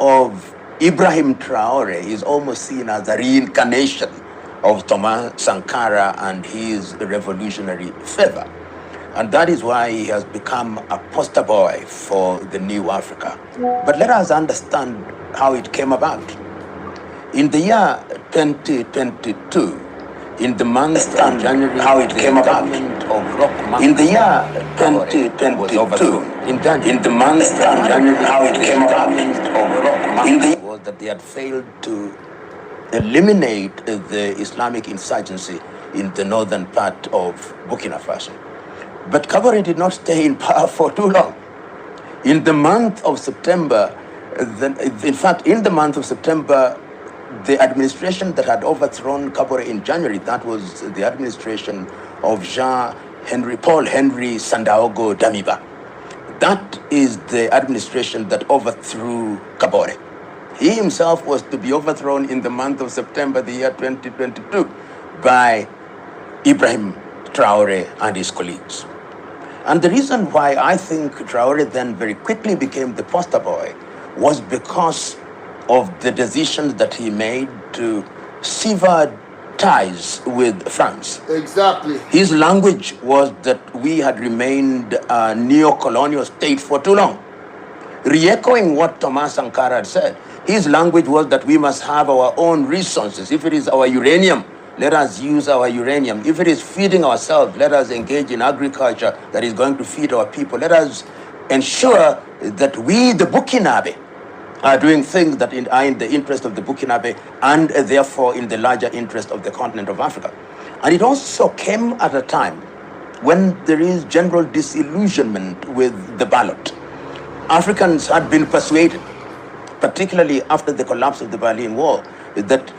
of Ibrahim Traore is almost seen as a reincarnation of Thomas Sankara and his revolutionary fervor. And that is why he has become a poster boy for the new Africa. But let us understand how it came about. In the year 2022, in the month of January, how it came about. In the year 2022, in the month of January, how it came about. Was that they had failed to eliminate the Islamic insurgency in the northern part of Burkina Faso. But Kabore did not stay in power for too long. In the month of September, in the month of September, the administration that had overthrown Kabore in January, that was the administration of Paul Henry Sandaogo Damiba. That is the administration that overthrew Kabore. He himself was to be overthrown in the month of September, the year 2022, by Ibrahim Traore and his colleagues. And the reason why I think Traore then very quickly became the poster boy was because of the decisions that he made to sever ties with France. Exactly. His language was that we had remained a neo-colonial state for too long. Re-echoing what Thomas Sankara had said, his language was that we must have our own resources. If it is our uranium, let us use our uranium. If it is feeding ourselves, let us engage in agriculture that is going to feed our people. Let us ensure that we, the Burkinabe, are doing things that are in the interest of the Burkinabe and therefore in the larger interest of the continent of Africa. And it also came at a time when there is general disillusionment with the ballot. Africans had been persuaded, particularly after the collapse of the Berlin Wall, that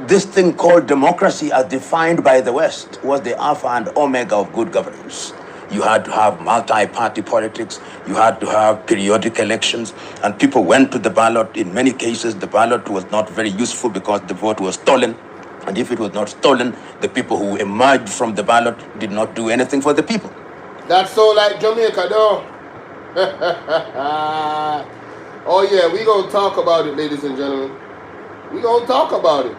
this thing called democracy as defined by the West was the alpha and omega of good governance. You had to have multi-party politics, you had to have periodic elections, and people went to the ballot. In many cases, the ballot was not very useful because the vote was stolen. And if it was not stolen, the people who emerged from the ballot did not do anything for the people. That's so like Jamaica, though. Oh yeah, we gonna talk about it, ladies and gentlemen. We gonna talk about it.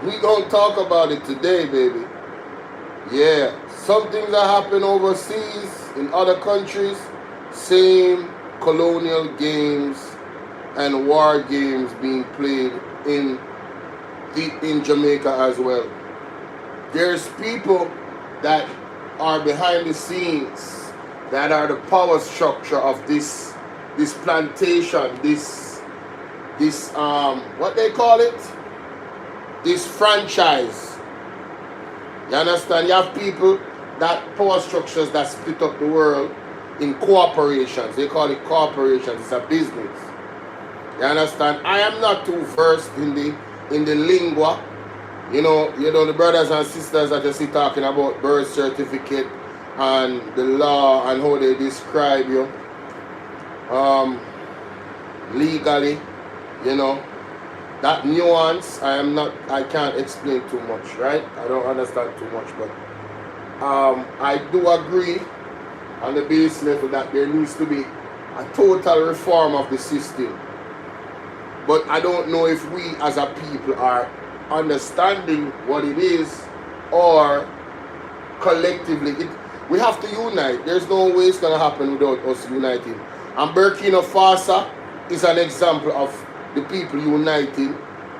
We gonna talk about it today, baby. Yeah, some things that happen overseas in other countries, same colonial games and war games being played in Jamaica as well. There's people that are behind the scenes that are the power structure of this plantation, this what they call it? This franchise. You understand? You have people that power structures that split up the world in corporations. They call it corporations. It's a business. You understand? I am not too versed in the lingua. You know the brothers and sisters that you see talking about birth certificate and the law and how they describe you legally, that nuance I can't explain too much, right? I don't understand too much, but I do agree on the base level that there needs to be a total reform of the system. But I don't know if we as a people are understanding what it is, or collectively we have to unite. There's no way it's gonna happen without us uniting. And Burkina Faso is an example of the people uniting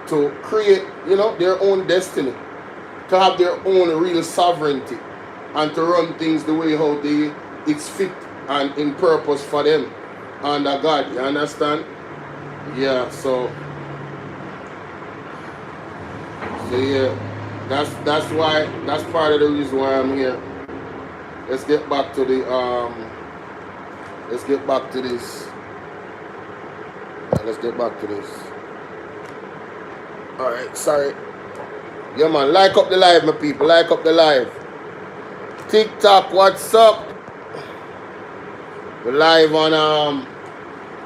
to create, their own destiny, to have their own real sovereignty, and to run things the way how it's fit and in purpose for them under God. You understand? Yeah. So yeah, that's part of the reason why I'm here. Let's get back to this. Let's get back to this. Alright, sorry. Yeah man, like up the live, my people. Like up the live. TikTok, what's up? We're live on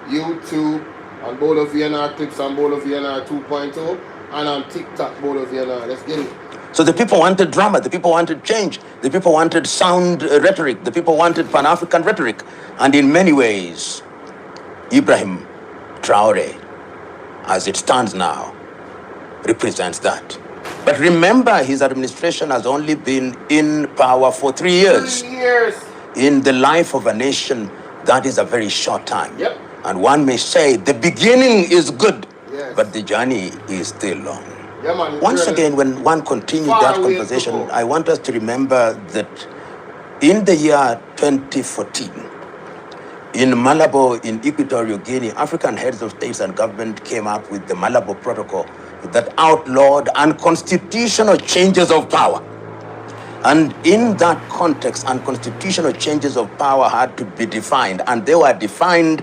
YouTube, on Bolo VNR Clips, on Bolo VNR 2.0, and on TikTok, Bolo VNR. Let's get it. So the people wanted drama, the people wanted change, the people wanted sound rhetoric, the people wanted Pan-African rhetoric. And in many ways, Ibrahim Traore as it stands now, represents that. But remember, his administration has only been in power for 3 years. 3 years. In the life of a nation, that is a very short time. Yep. And one may say the beginning is good, yes, but the journey is still long. Yeah, man, once again, when one continues that conversation, I want us to remember that in the year 2014, in Malabo, in Equatorial Guinea, African heads of states and government came up with the Malabo Protocol that outlawed unconstitutional changes of power. And in that context, unconstitutional changes of power had to be defined, and they were defined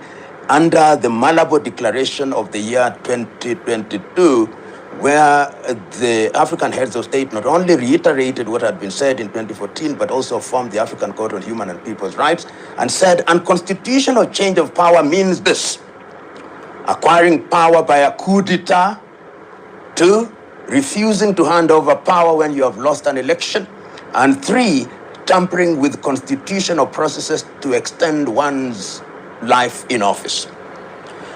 under the Malabo Declaration of the year 2022, where the African heads of state not only reiterated what had been said in 2014, but also formed the African Court on Human and People's Rights and said unconstitutional change of power means this: acquiring power by a coup d'etat, 2, refusing to hand over power when you have lost an election, and 3, tampering with constitutional processes to extend one's life in office.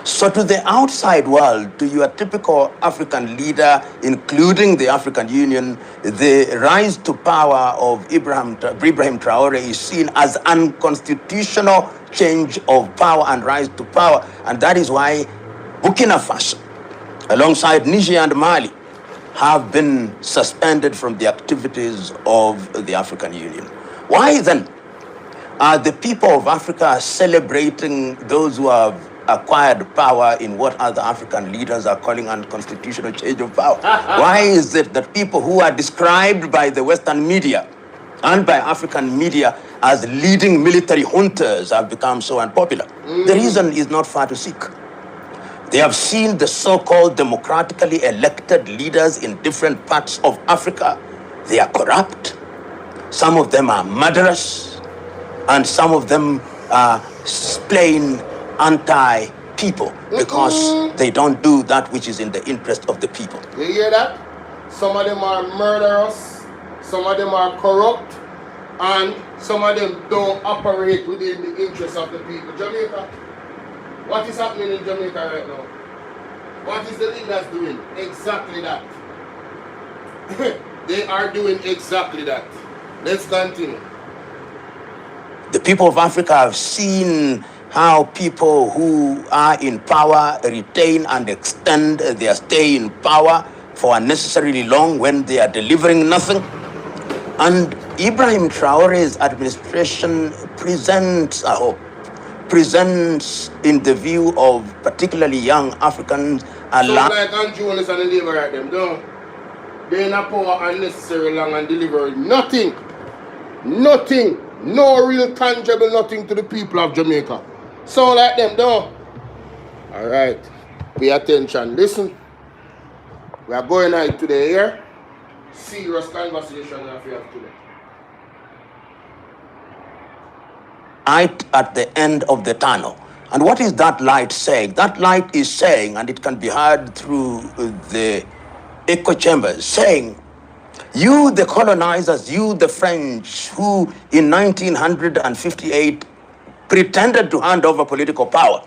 So to the outside world, to your typical African leader, including the African Union, the rise to power of Ibrahim Traore is seen as unconstitutional change of power and rise to power. And that is why Burkina Faso, alongside Niger and Mali, have been suspended from the activities of the African Union. Why then are the people of Africa celebrating those who have acquired power in what other African leaders are calling unconstitutional change of power? Why is it that people who are described by the Western media and by African media as leading military juntas have become so unpopular? The reason is not far to seek. They have seen the so-called democratically elected leaders in different parts of Africa. They are corrupt. Some of them are murderous, and some of them are plain anti-people because they don't do that which is in the interest of the people. You hear that? Some of them are murderous, some of them are corrupt, and some of them don't operate within the interest of the people. Jamaica, what is happening in Jamaica right now? What is the leaders doing? Exactly that. They are doing exactly that. Let's continue. The people of Africa have seen how people who are in power retain and extend their stay in power for unnecessarily long when they are delivering nothing. And Ibrahim Traore's administration presents a hope, presents in the view of particularly young Africans a so like Andrew and the Labour right them, don't they in a power unnecessary long and deliver nothing, no real tangible nothing to the people of Jamaica. So like them, don't. Alright, pay attention, listen. We are going out today here. Serious conversation that we have today. Light at the end of the tunnel. And what is that light saying? That light is saying, and it can be heard through the echo chambers, saying, you the colonizers, you the French, who in 1958 pretended to hand over political power,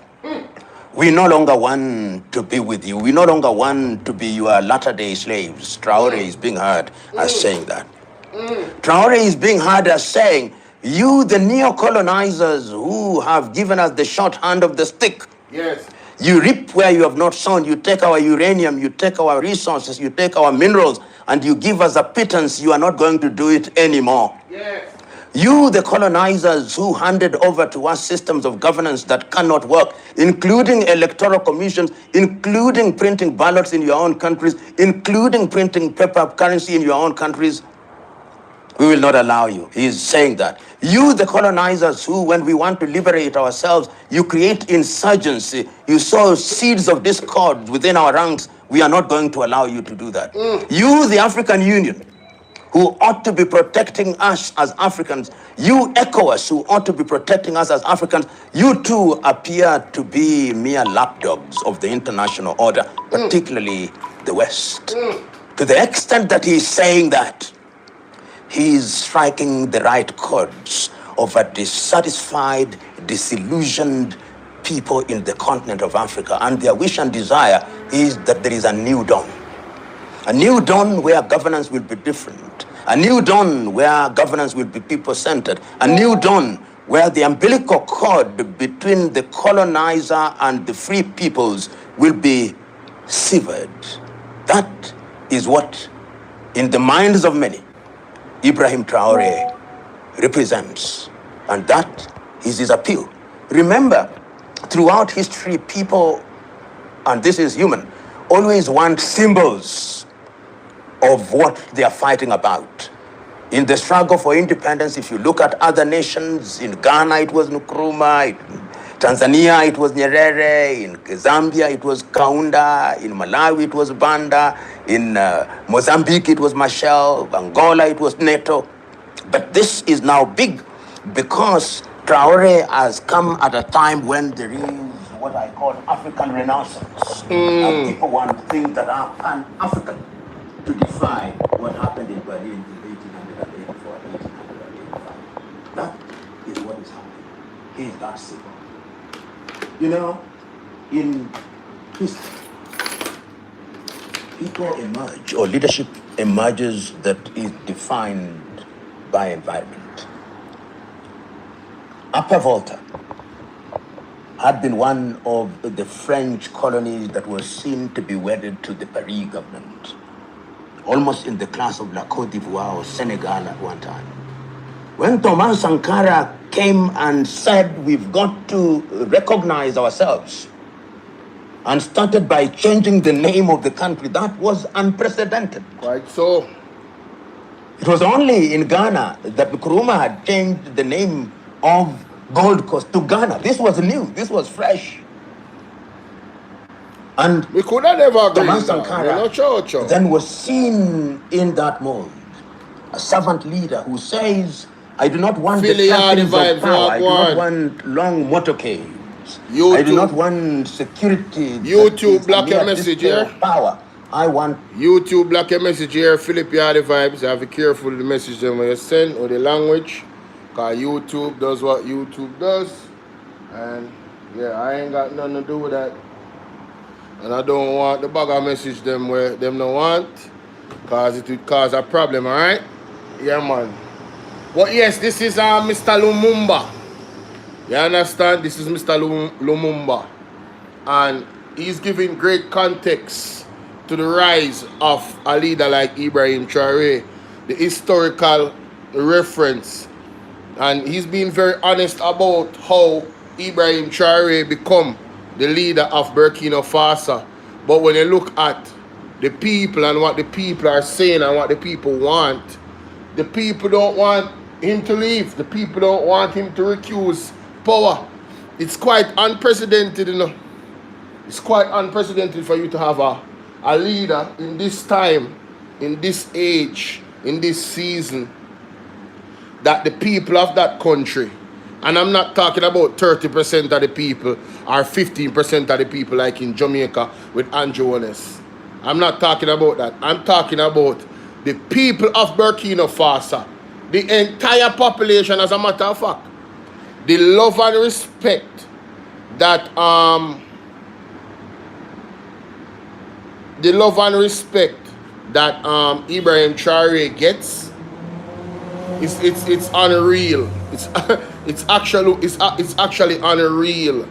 we no longer want to be with you. We no longer want to be your latter-day slaves. Traore is being heard as saying that. Traore is being heard as saying, you, the neo-colonizers who have given us the short hand of the stick. Yes. You reap where you have not sown. You take our uranium, you take our resources, you take our minerals, and you give us a pittance. You are not going to do it anymore. Yes. You, the colonizers who handed over to us systems of governance that cannot work, including electoral commissions, including printing ballots in your own countries, including printing paper currency in your own countries, we will not allow you. He is saying that. You, the colonizers who, when we want to liberate ourselves, you create insurgency, you sow seeds of discord within our ranks, we are not going to allow you to do that. You, the African Union, who ought to be protecting us as Africans, you ECOWAS, who ought to be protecting us as Africans, you too appear to be mere lapdogs of the international order, particularly the West. To the extent that he is saying that, he is striking the right chords of a dissatisfied, disillusioned, people in the continent of Africa, and their wish and desire is that there is a new dawn. A new dawn where governance will be different. A new dawn where governance will be people-centered. A new dawn where the umbilical cord between the colonizer and the free peoples will be severed. That is what, in the minds of many, Ibrahim Traore represents. And that is his appeal. Remember, throughout history, people, and this is human, always want symbols of what they are fighting about. In the struggle for independence, if you look at other nations, in Ghana it was Nkrumah, in Tanzania it was Nyerere, in Zambia it was Kaunda, in Malawi it was Banda, in Mozambique it was Machel, Angola it was Neto. But this is now big because Traore has come at a time when there is what I call African Renaissance. And people want things that are pan-African to defy what happened in Berlin in 1884, 1885. That is what is happening. He is that simple. You know, in history, people emerge, or leadership emerges that is defined by environment. Upper Volta had been one of the French colonies that was seen to be wedded to the Paris government, almost in the class of La Côte d'Ivoire or Senegal at one time. When Thomas Sankara came and said, we've got to recognize ourselves, and started by changing the name of the country, that was unprecedented. Quite so. It was only in Ghana that Nkrumah had changed the name of Gold Coast to Ghana. This was new, this was fresh. And we could have never agreed. Thomas Sankara then was seen in that mold. A servant leader who says, I do not want the trappings of power, I do not want long motorcades. I do not want security. YouTube block your message here. Power. I want YouTube block your message here. Philip, you are the vibes. Have to be careful with the message them when you send or the language. Because YouTube does what YouTube does. And yeah, I ain't got nothing to do with that. And I don't want the bugger message them where them don't want. Because it would cause a problem, alright? Yeah, man. But yes, this is Mr. Lumumba. You understand? This is Mr. Lumumba. And he's giving great context to the rise of a leader like Ibrahim Traore, the historical reference. And he's been very honest about how Ibrahim Traore become the leader of Burkina Faso. But when you look at the people and what the people are saying and what the people want, the people don't want him to leave. The people don't want him to recuse power. It's quite unprecedented, you know. It's quite unprecedented for you to have a leader in this time, in this age, in this season, that the people of that country, and I'm not talking about 30% of the people or 15% of the people like in Jamaica with Andrew Honest. I'm not talking about that. I'm talking about the people of Burkina Faso, the entire population, as a matter of fact. The love and respect that Ibrahim Traore gets, it's unreal. It's actually unreal.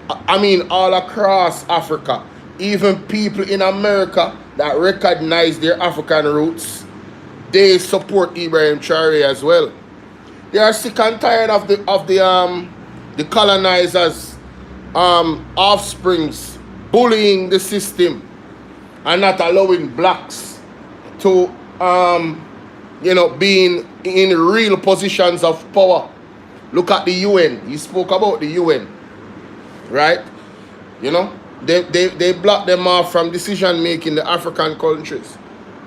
I mean, all across Africa, even people in America that recognize their African roots, they support Ibrahim Traore as well. They are sick and tired of the colonizers' offsprings bullying the system and not allowing blacks to being in real positions of power. Look at the UN. He spoke about the UN, right? You know, they block them off from decision making, the African countries.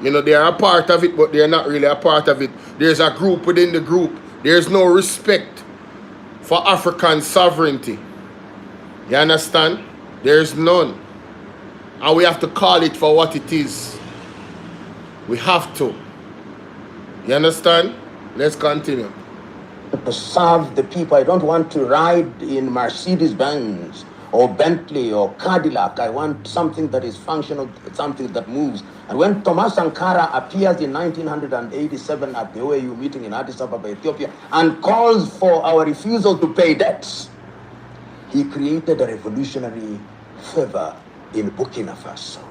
You know, they are a part of it, but they are not really a part of it. There's a group within the group. There's no respect for African sovereignty. You understand? There's none. And we have to call it for what it is. We have to. You understand? Let's continue. To serve the people. I don't want to ride in Mercedes-Benz or Bentley or Cadillac. I want something that is functional, something that moves. And when Thomas Sankara appears in 1987 at the OAU meeting in Addis Ababa, Ethiopia, and calls for our refusal to pay debts, he created a revolutionary fervor in Burkina Faso.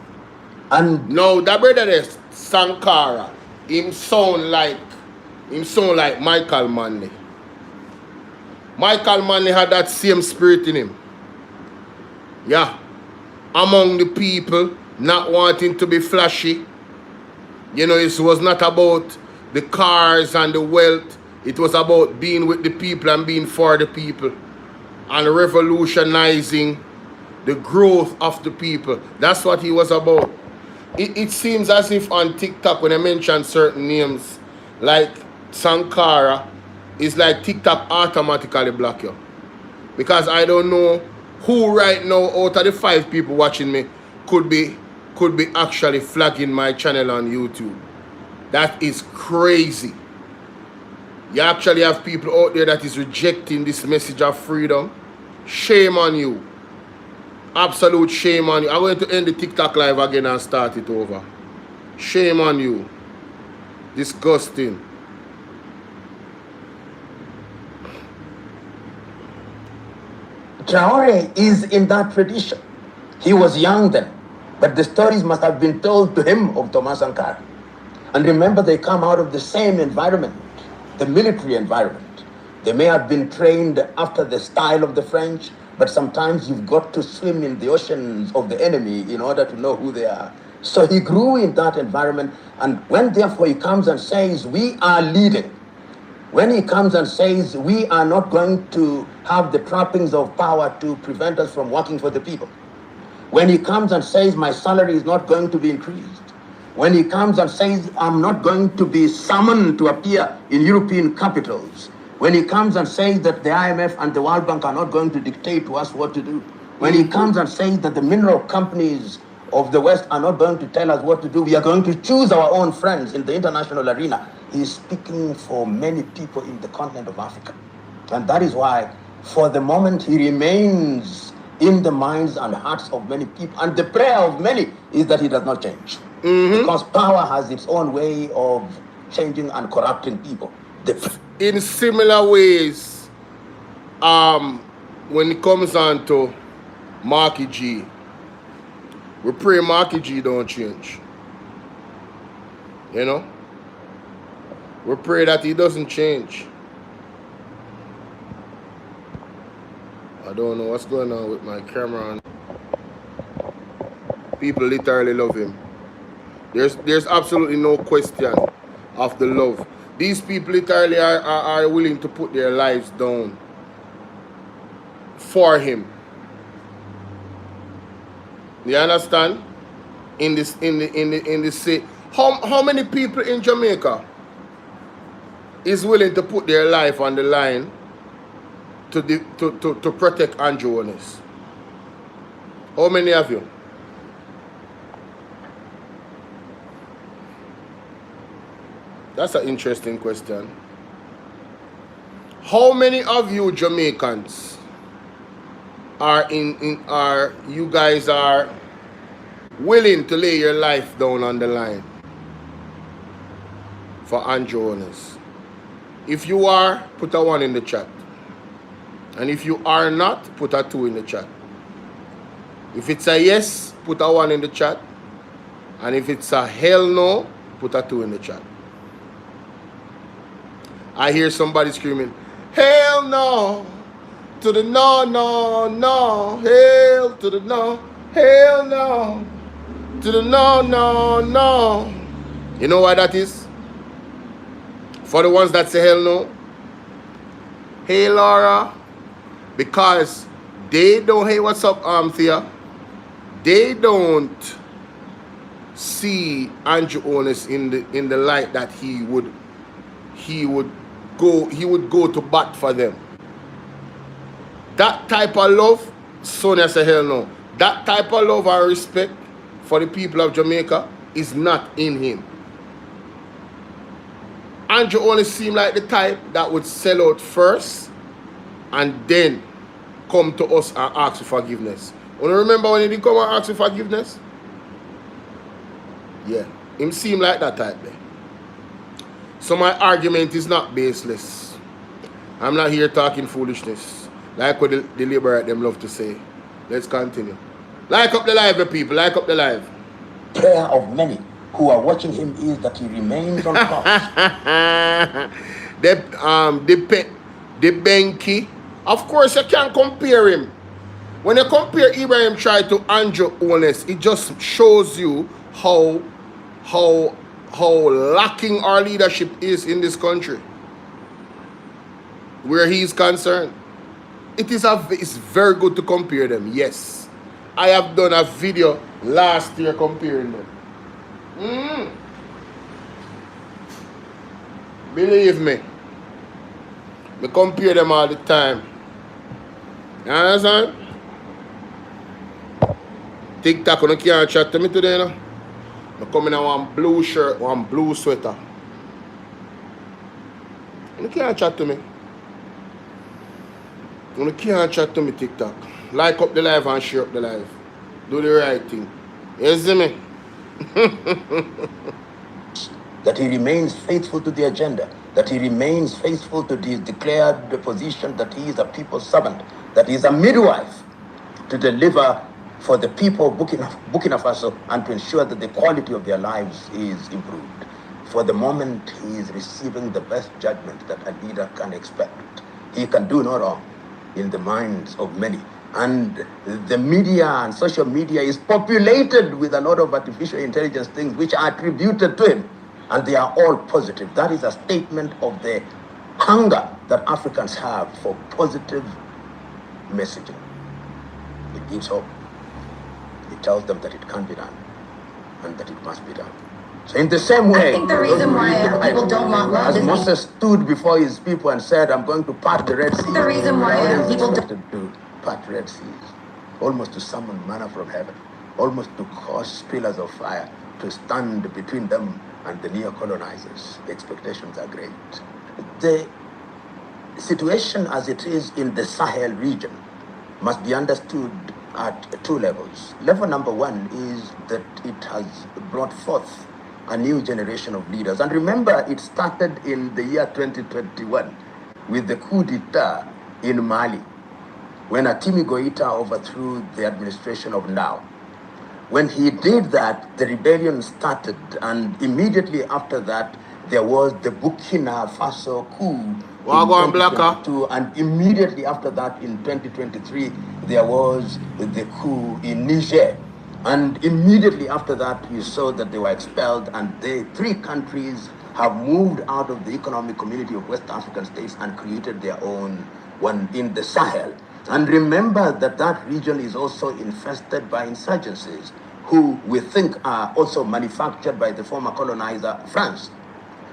And no, that brother is Sankara. Him sound like Michael Manley. Michael Manley had that same spirit in him. Yeah. Among the people, not wanting to be flashy. You know, it was not about the cars and the wealth. It was about being with the people and being for the people. And revolutionizing the growth of the people. That's what he was about. It seems as if on TikTok, when I mention certain names, like Sankara, it's like TikTok automatically block you. Because I don't know who right now out of the 5 people watching me could be actually flagging my channel on YouTube. That is crazy. You actually have people out there that is rejecting this message of freedom. Shame on you. Absolute shame on you. I'm going to end the TikTok live again and start it over. Shame on you. Disgusting. Traore is in that tradition. He was young then, but the stories must have been told to him of Thomas Sankara. And remember, they come out of the same environment, the military environment. They may have been trained after the style of the French, but sometimes you've got to swim in the oceans of the enemy in order to know who they are. So he grew in that environment, and when therefore he comes and says, we are leading, when he comes and says, we are not going to have the trappings of power to prevent us from working for the people, when he comes and says, my salary is not going to be increased, when he comes and says, I'm not going to be summoned to appear in European capitals, when he comes and says that the IMF and the World Bank are not going to dictate to us what to do, when he comes and says that the mineral companies of the West are not going to tell us what to do, we are going to choose our own friends in the international arena, he is speaking for many people in the continent of Africa. And that is why, for the moment, he remains in the minds and hearts of many people. And the prayer of many is that he does not change. Because power has its own way of changing and corrupting people. In similar ways, when it comes on to Marky G, we pray Marky G don't change. You know? We pray that he doesn't change. I don't know what's going on with my camera. People literally love him. There's absolutely no question of the love. These people literally are willing to put their lives down for him. You understand? In this city, how many people in Jamaica is willing to put their life on the line to protect Andrew Holness? How many of you? That's an interesting question. How many of you Jamaicans are you guys are willing to lay your life down on the line for Andrew Holness? If you are, put a 1 in the chat. And if you are not, put a 2 in the chat. If it's a yes, put a 1 in the chat. And if it's a hell no, put a 2 in the chat. I hear somebody screaming, hell no, to the no, no, no, hell to the no, hell no, to the no, no, no. You know why that is? For the ones that say hell no, hey Laura, because they don't, hey what's up Thea? They don't see Andrew Holness in the light that he would go to bat for them. That type of love, Sonia said hell no. That type of love and respect for the people of Jamaica is not in him. Andrew Holness seemed like the type that would sell out first and then come to us and ask for forgiveness. You remember when he didn't come and ask for forgiveness? Yeah, him seem like that type there. So my argument is not baseless. I'm not here talking foolishness. Like what the liberate them love to say. Let's continue. Like up the live, people. Like up the live. Prayer of many who are watching him is that he remains on course. the Benki. Of course, you can't compare him. When you compare Ibrahim try to Andrew Honest, it just shows you how lacking our leadership is in this country. Where he is concerned. It's very good to compare them, yes. I have done a video last year comparing them. Believe me. We compare them all the time. You understand? TikTok, you can't chat to me today, no? I come in one blue shirt, one blue sweater. You can't chat to me. You can't chat to me, TikTok. Like up the live and share up the live. Do the right thing. You see me? That he remains faithful to the agenda, that he remains faithful to his declared position that he is a people's servant, that he is a midwife to deliver for the people of Burkina Faso and to ensure that the quality of their lives is improved. For the moment, he is receiving the best judgment that a leader can expect. He can do no wrong in the minds of many. And the media and social media is populated with a lot of artificial intelligence things which are attributed to him. And they are all positive. That is a statement of the hunger that Africans have for positive messaging. It gives hope. It tells them that it can be done and that it must be done. So in the same way, I think the reason why people don't want love as Moses stood before his people and said, I'm going to part the Red Sea. The reason why people don't to part Red Seas, almost to summon manna from heaven, almost to cause pillars of fire to stand between them and the neo-colonizers. The expectations are great. The situation as it is in the Sahel region must be understood at two levels. Level number one is that it has brought forth a new generation of leaders. And remember, it started in the year 2021 with the coup d'etat in Mali, when Atimi Goita overthrew the administration of Now. When he did that, the rebellion started, and immediately after that, there was the Burkina Faso coup in 2022, and immediately after that, in 2023, there was the coup in Niger. And immediately after that, you saw that they were expelled, and the three countries have moved out of the economic community of West African states and created their own one in the Sahel. And remember that that region is also infested by insurgencies who we think are also manufactured by the former colonizer France.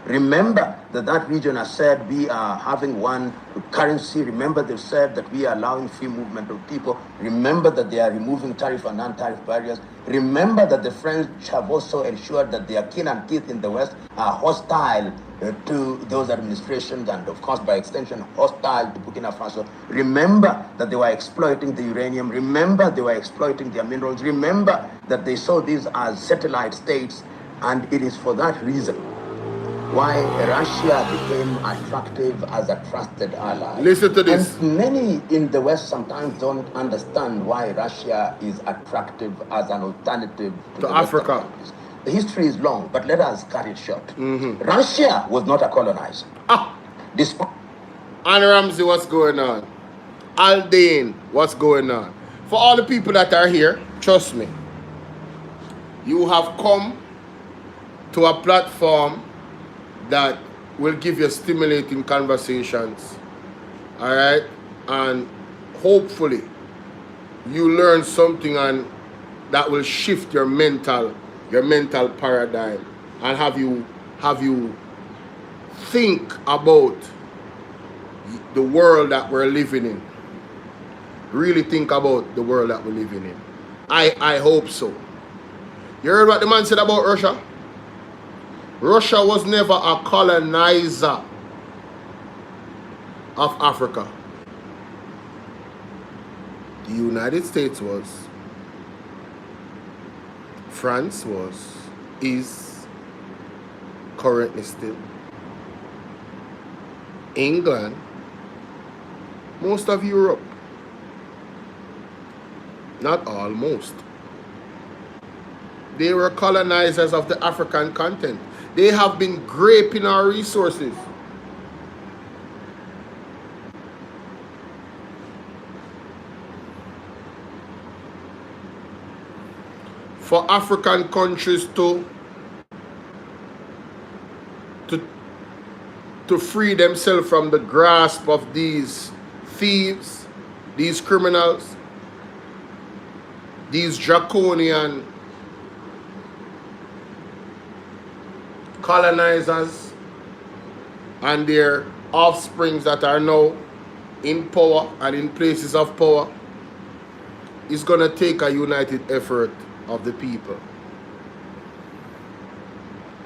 Remember that that region has said we are having one currency. Remember they've said that we are allowing free movement of people. Remember that they are removing tariff and non-tariff barriers. Remember that the French have also ensured that their kin and teeth in the West are hostile to those administrations and, of course, by extension, hostile to Burkina Faso. Remember that they were exploiting the uranium. Remember they were exploiting their minerals. Remember that they saw these as satellite states. And it is for that reason why Russia became attractive as a trusted ally. Listen to this. And many in the West sometimes don't understand why Russia is attractive as an alternative to Africa. The history is long, but let us cut it short. Russia was not a colonizer. And Ramsey, what's going on? Aldane, what's going on? For all the people that are here, trust me, you have come to a platform that will give you stimulating conversations, all right? And hopefully you learn something and that will shift your mental paradigm and have you think about the world that we're living in. Really think about the world that we're living in. I hope so. You heard what the man said about Russia? Russia was never a colonizer of Africa. The United States was, France was, is, currently still, England, most of Europe, not all, most. They were colonizers of the African continent. They have been graping our resources. For African countries to free themselves from the grasp of these thieves, these criminals, these draconian colonizers and their offsprings that are now in power and in places of power, is going to take a united effort of the people.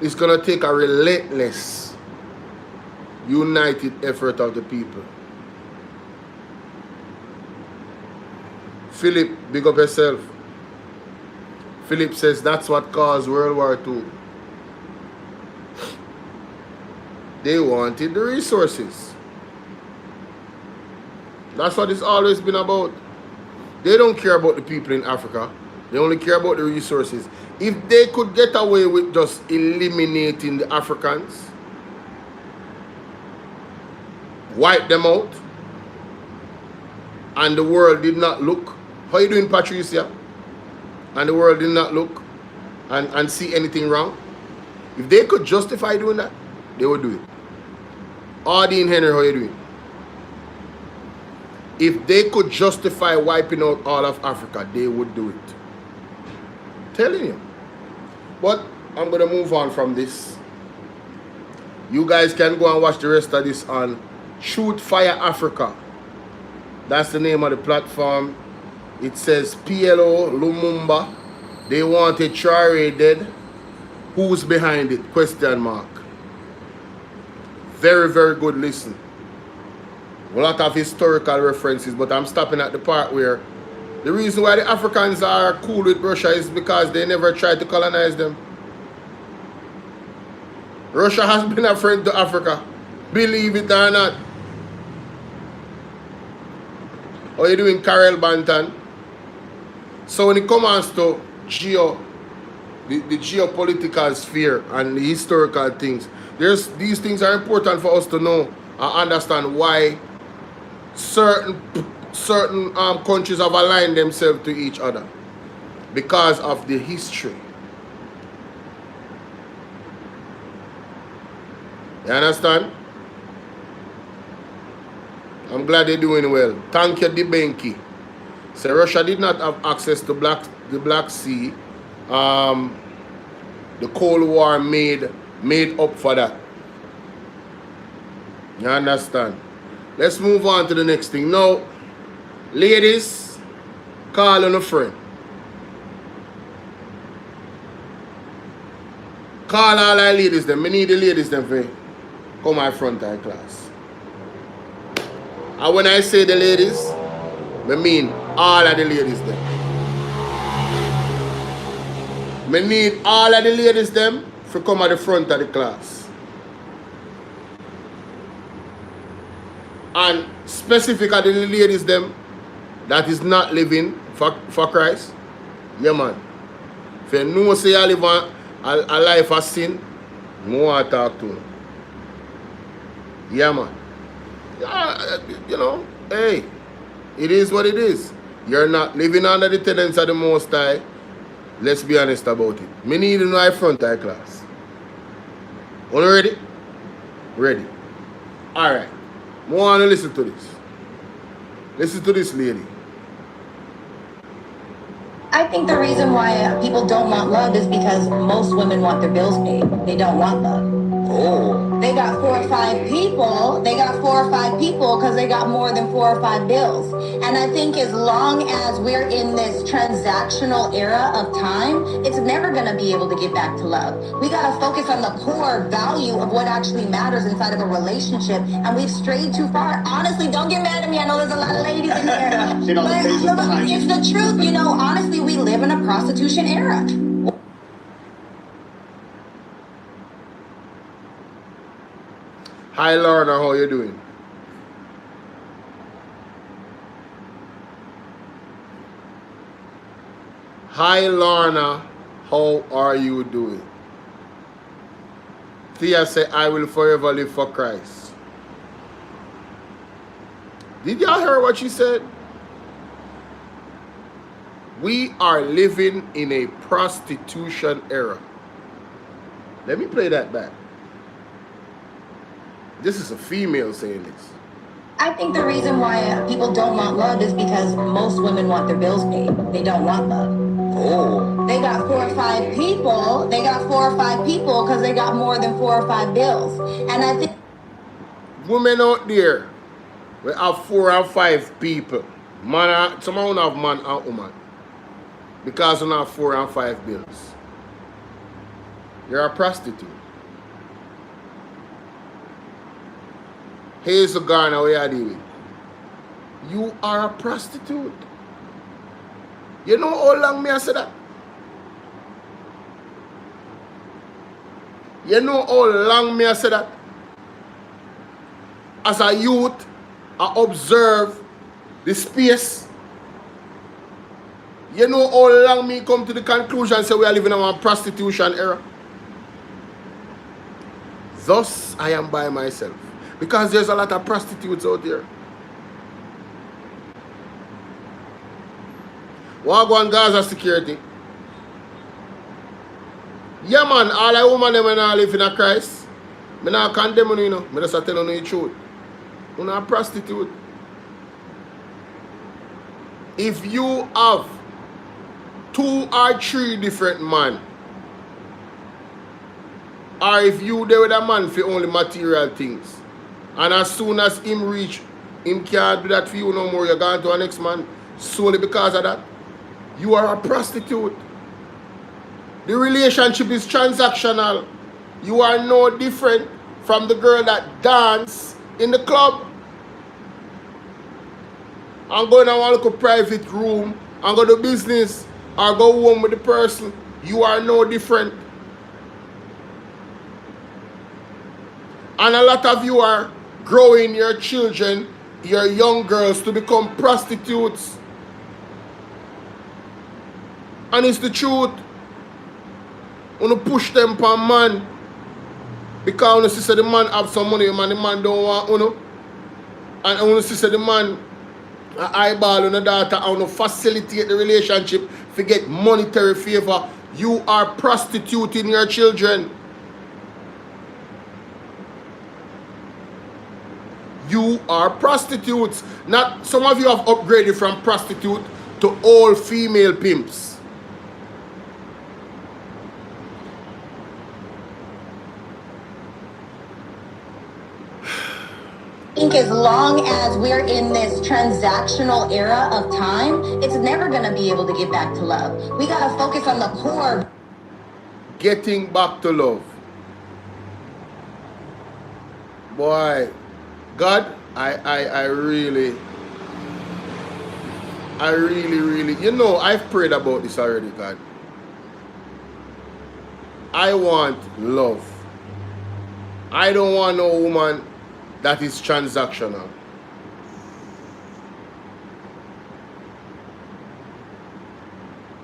It's going to take a relentless united effort of the people. Philip, big up yourself. Philip says that's what caused World War II. They wanted the resources. That's what it's always been about. They don't care about the people in Africa. They only care about the resources. If they could get away with just eliminating the Africans, wipe them out, and the world did not look. How you doing, Patricia? And the world did not look and see anything wrong. If they could justify doing that, they would do it. Ardeen Henry, how you doing? If they could justify wiping out all of Africa, they would do it. Telling you. But I'm going to move on from this. You guys can go and watch the rest of this on Shoot Fire Africa. That's the name of the platform. It says PLO Lumumba. They wanted Traore dead. Who's behind it? Question mark. Very, very good listen. A lot of historical references, but I'm stopping at the part where the reason why the Africans are cool with Russia is because they never tried to colonize them. Russia has been a friend to Africa. Believe it or not. How are you doing, Karel Banton? So when it comes to the geopolitical sphere and the historical things, these things are important for us to know and understand why certain countries have aligned themselves to each other because of the history. You understand? I'm glad they're doing well. Thank you, Dibenki. So Russia did not have access to the Black Sea. The Cold War made up for that. You understand? Let's move on to the next thing. Now, ladies, call on a friend. Call all our ladies them. I need the ladies them for come my front eye class. And when I say the ladies, I mean all of the ladies them. I need all of the ladies them to come at the front of the class. And specifically the ladies them that is not living for Christ. Yeah, man. If you know say you live a life of sin, you want to talk to them. Yeah, man. You know, hey, it is what it is. You're not living under the tenets of the Most High. Let's be honest about it. Me need to know my front eye class. All ready? Ready. Alright. I want to listen to this. Listen to this lady. I think the reason why people don't want love is because most women want their bills paid. They don't want love. Oh. They got 4 or 5 people. They got 4 or 5 people because they got more than 4 or 5 bills. And I think as long as we're in this transactional era of time, it's never going to be able to get back to love. We got to focus on the core value of what actually matters inside of a relationship. And we've strayed too far. Honestly, don't get mad at me. I know there's a lot of ladies in here. But it's the truth. You know, honestly, we live in a prostitution era. Hi Lorna, how you doing? Hi Lorna, how are you doing? Thea said, I will forever live for Christ. Did y'all hear what she said? We are living in a prostitution era. Let me play that back. This is a female saying this. I think the reason why people don't want love is because most women want their bills paid. They don't want love. Oh. They got 4 or 5 people. They got 4 or 5 people because they got more than 4 or 5 bills. And I think women out there, we have 4 or 5 people. Man, some don't have man and woman. Because we have 4 and 5 bills. You're a prostitute. Here's a Garner, what you doing? You are a prostitute. You know how long me I say that? You know how long me I say that? As a youth, I observe the space. You know how long me come to the conclusion say we are living in a prostitution era? Thus, I am by myself. Because there's a lot of prostitutes out there. Wagwan Gaza security. Yeah man, all the women them when I live in a Christ. I not condemn you, you know. I just tell you the truth. You're not a prostitute. If you have 2 or 3 different men, or if you there with a man for only material things, and as soon as him reach, him can't do that for you no more, you're going to a next man, solely because of that, you are a prostitute. The relationship is transactional. You are no different from the girl that dance in the club and go in a little private room and go to business or go home with the person. You are no different. And a lot of you are growing your children, your young girls, to become prostitutes. And it's the truth. You want to push them for a man. Because you see the man have some money, man, the man don't want, you know. And you see the man eyeball on the daughter and you facilitate the relationship to get monetary favor. You are prostituting your children. You are prostitutes. Not some of you have upgraded from prostitute to all female pimps. I think as long as we're in this transactional era of time, it's never going to be able to get back to love. We got to focus on the core. Getting back to love. Boy, God, I really, you know, I've prayed about this already, God. I want love. I don't want no woman that is transactional.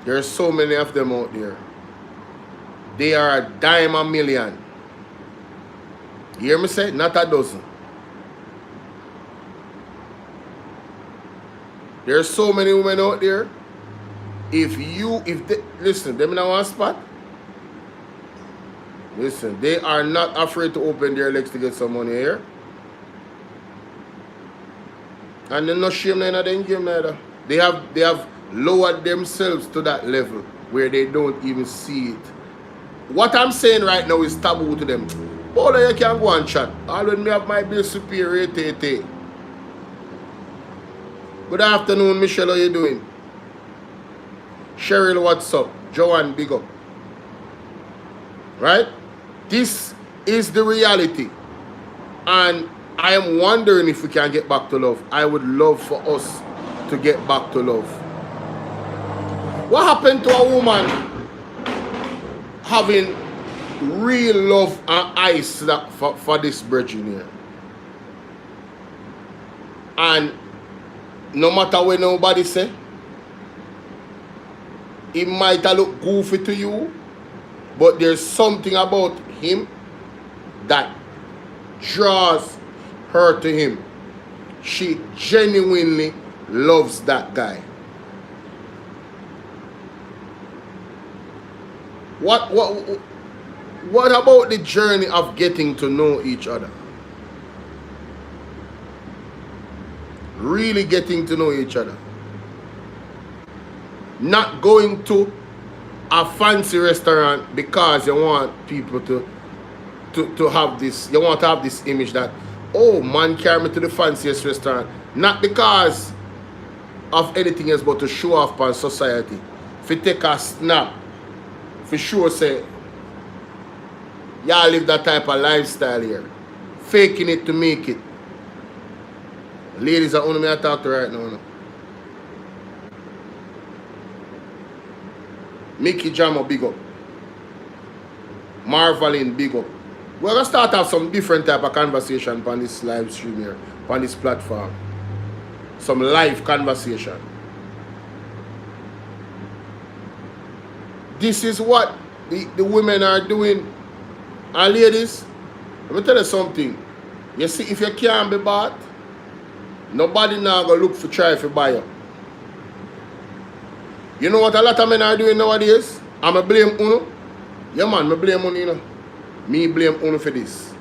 There are so many of them out there. They are a dime a million. You hear me say? Not a dozen. There are so many women out there. Listen, them in one spot. Listen, they are not afraid to open their legs to get some money here. And they're not shame in them game neither. They have lowered themselves to that level where they don't even see it. What I'm saying right now is taboo to them. Bolo, you can go and chat. All when me have my bill superior, Tete. Good afternoon, Michelle, how you doing? Cheryl, what's up? Joanne, big up. Right? This is the reality. And I am wondering if we can get back to love. I would love for us to get back to love. What happened to a woman having real love and ice for this brethren here? And no matter what nobody say, it might look goofy to you, but there's something about him that draws her to him. She genuinely loves that guy. What about the journey of getting to know each other? Really getting to know each other. Not going to a fancy restaurant because you want people to have this, you want to have this image that, oh, man carry me to the fanciest restaurant. Not because of anything else but to show off on society. If you take a snap, for sure say, y'all live that type of lifestyle here. Faking it to make it. Ladies are only me I talk to right now. No? Mickey Jamo, big up. Marvelin, big up. We're going to start off some different type of conversation on this live stream here, on this platform. Some live conversation. This is what the women are doing. And ladies, let me tell you something. You see, if you can't be bought, nobody now going to look for try to buy you. You know what a lot of men are doing nowadays? I'm going to blame Uno. Yeah, man, I blame Uno, you know. Me blame Uno for this.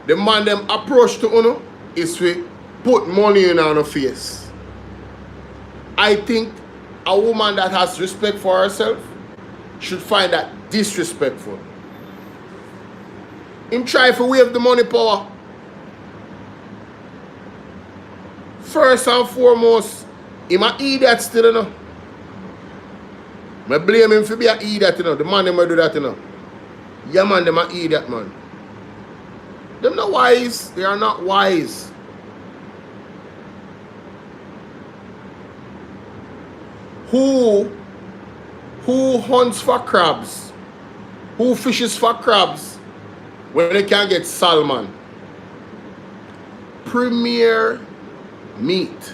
The man them approach to Uno is to put money in her face. I think a woman that has respect for herself should find that disrespectful. Him try to wave the money power. First and foremost, him an idiot still, you know. I blame him for being an idiot, you know. The man them do that, you know. Yeah, man, them an idiot, man. Them not wise. They are not wise. Who hunts for crabs? Who fishes for crabs when they can get salmon? Premier meat.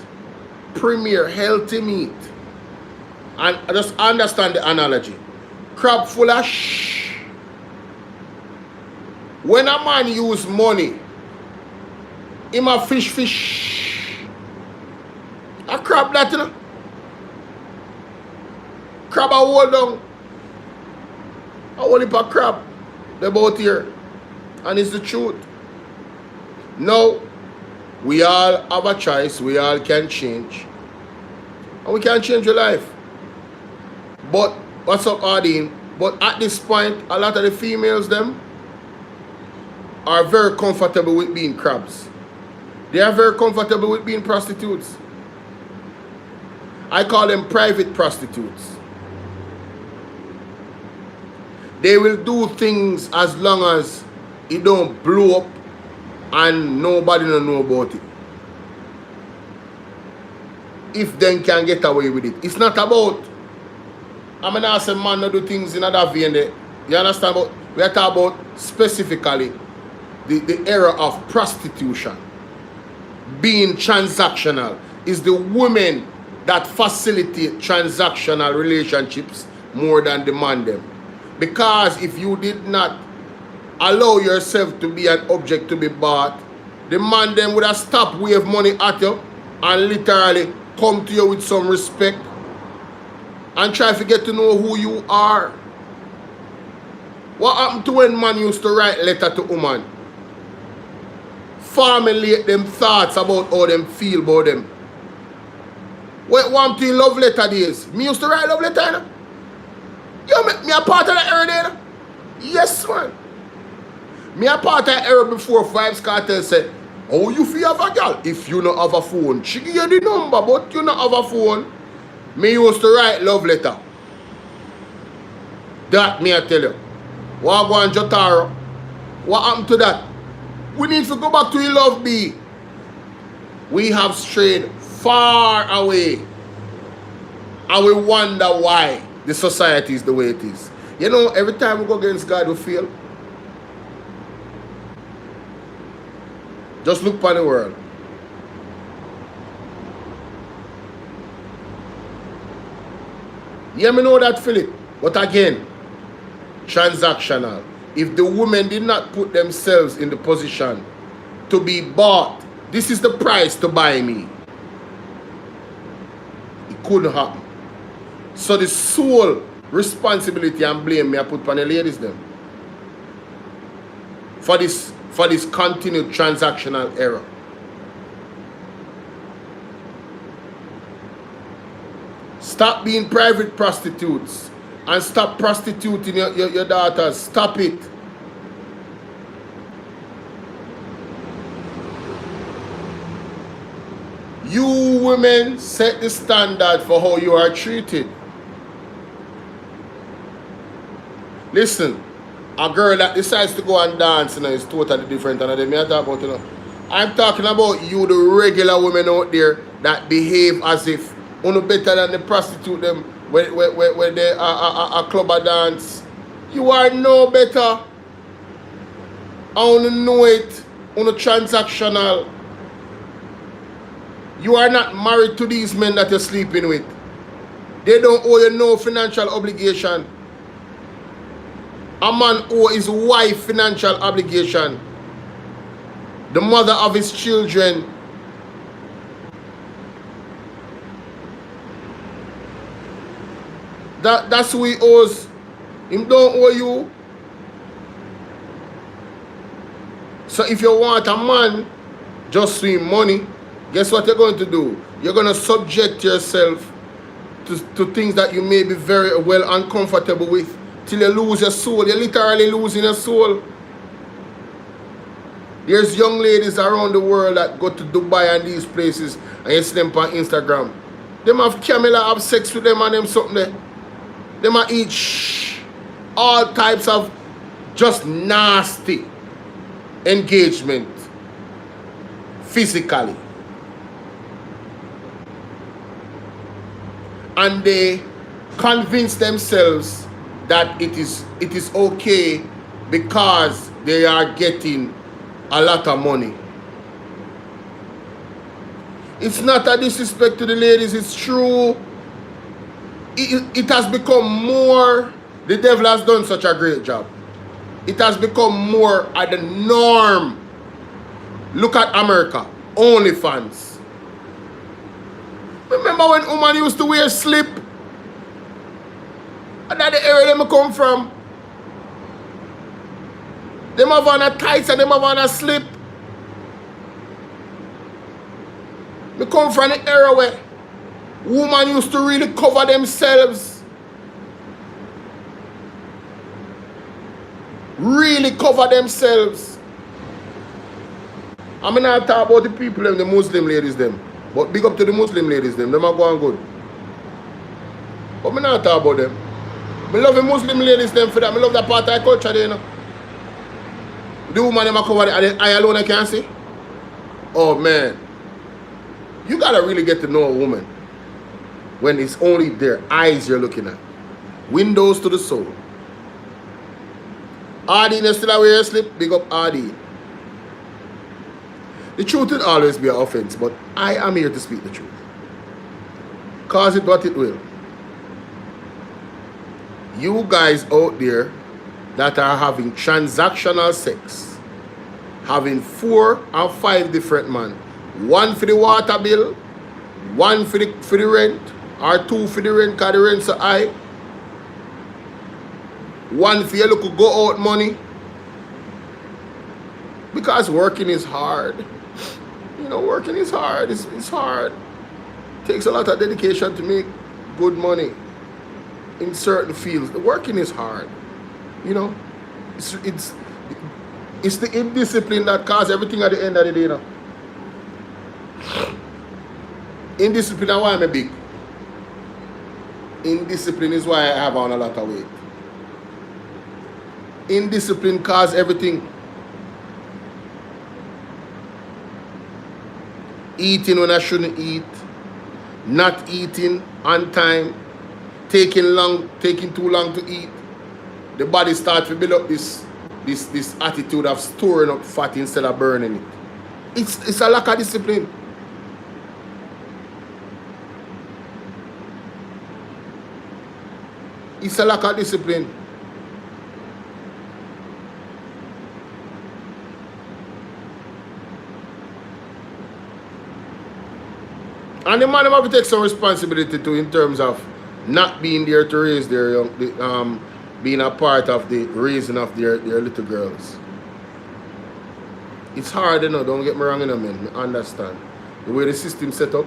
Premier healthy meat. And just understand the analogy. Crab full of shh. When a man use money, him a fish. A crab that, you know. Crab a hold down. A whole heap of crab. They're both here. And it's the truth. Now, we all have a choice. We all can change. And we can change your life. But, what's up, Ardeen? But at this point, a lot of the females, them, are very comfortable with being crabs. They are very comfortable with being prostitutes. I call them private prostitutes. They will do things as long as it don't blow up and nobody don't know about it. If they can get away with it. It's not about, I'm not saying man not do things in other vein there. You understand? But we are talking about specifically the era of prostitution. Being transactional. Is the women that facilitate transactional relationships more than demand them. Because if you did not allow yourself to be an object to be bought, the man then would have stopped wave money at you and literally come to you with some respect and try to get to know who you are. What happened to when man used to write letter to woman? Formulate them thoughts about how them feel about them. What one thing love letter days? Me used to write love letter, you know? Yo, me a part of that era there. Yes, man. Me a part of error before Vybz Kartel said, oh, you feel have a girl? If you not have a phone, she give you the number, but you not have a phone. Me used to write love letter. That me I tell you. What go on Jotaro? What happened to that? We need to go back to the love B. We have strayed far away. And we wonder why the society is the way it is. You know, every time we go against God, we fail. Just look upon the world. Yeah, me know that, Philip. But again, transactional. If the women did not put themselves in the position to be bought, this is the price to buy me, it couldn't happen. So the sole responsibility and blame me I put on the ladies them for this continued transactional error. Stop being private prostitutes and stop prostituting your daughters. Stop it. You women set the standard for how you are treated. Listen, a girl that decides to go and dance, is totally different than them. I'm talking about you, the regular women out there that behave as if you're better than the prostitute them when they are a club a dance. You are no better. I want to know it. On a transactional. You are not married to these men that you're sleeping with. They don't owe you no financial obligation. A man owes his wife financial obligation. The mother of his children. That's who he owes. Him don't owe you. So if you want a man just swing money, guess what you're going to do? You're going to subject yourself to things that you may be very well uncomfortable with till you lose your soul. You're literally losing your soul. There's young ladies around the world that go to Dubai and these places and you see them on Instagram. Them have Camilla have sex with them and them something there. They might eat all types of just nasty engagement physically. And they convince themselves that it is okay because they are getting a lot of money. It's not a disrespect to the ladies, it's true. It has become more, the devil has done such a great job. It has become more at the norm. Look at America, OnlyFans. Remember when women used to wear slip? And that's the area they come from. They have on a tights and they have on a slip. We come from the area where women used to really cover themselves. Really cover themselves. I'm not talking about the people, the Muslim ladies them. But big up to the Muslim ladies them. Them are going good. But I'm not talking about them. I love the Muslim ladies them for that. I love that part of the culture there, you know. The woman them are covered, I alone I can't see. Oh man. You gotta really get to know a woman when it's only their eyes you're looking at. Windows to the soul. Adi is still wear a slip, big up Adi. The truth will always be an offense, but I am here to speak the truth. Cause it what it will. You guys out there that are having transactional sex, having 4 or 5 different men, 1 for the water bill, 1 for the rent, or 2 for the rent because the rent's so high, 1 for your little go out money, because working is hard. You know, working is hard. It's hard. It takes a lot of dedication to make good money in certain fields. The working is hard. You know, it's It's the indiscipline that causes everything at the end of the day, you know. Indiscipline is why I'm big. Indiscipline is why I have on a lot of weight. Indiscipline causes everything. Eating when I shouldn't eat, not eating on time, taking too long to eat. The body starts to build up this attitude of storing up fat instead of burning it. It's a lack of discipline. It's a lack of discipline. And the man have to take some responsibility too in terms of not being there to raise their young, being a part of the raising of their little girls. It's hard, you know, don't get me wrong, you know, man. I understand. The way the system set up,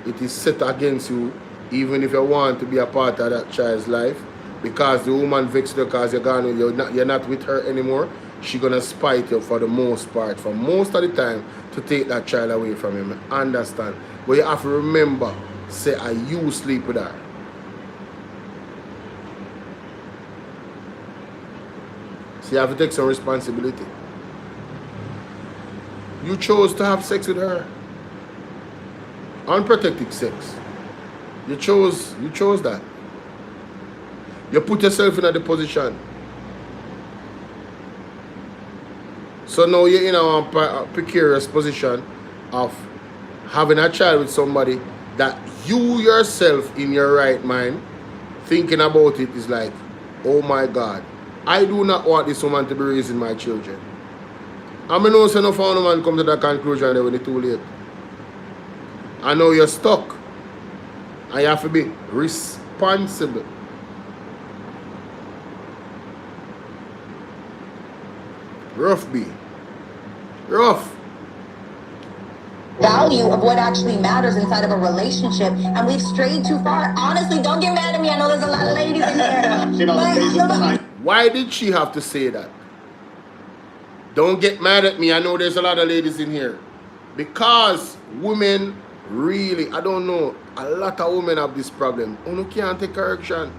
it is set against you, even if you want to be a part of that child's life. Because the woman vexed you because you're not with her anymore, she's going to spite you for the most part, for most of the time, to take that child away from him. I understand. But you have to remember, say, you sleep with her. So you have to take some responsibility. You chose to have sex with her. Unprotected sex. You chose that. You put yourself in the position. So now you're in a precarious position of having a child with somebody that you yourself in your right mind thinking about it is like, oh my God, I do not want this woman to be raising my children. I mean, no son of a man come to that conclusion when it's too late. I know you're stuck. And you have to be responsible. Rough B. Rough. Value of what actually matters inside of a relationship, and we've strayed too far. Honestly, don't get mad at me. I know there's a lot of ladies in here. Why did she have to say that? Don't get mad at me. I know there's a lot of ladies in here. Because women really, I don't know, a lot of women have this problem. You can't take correction.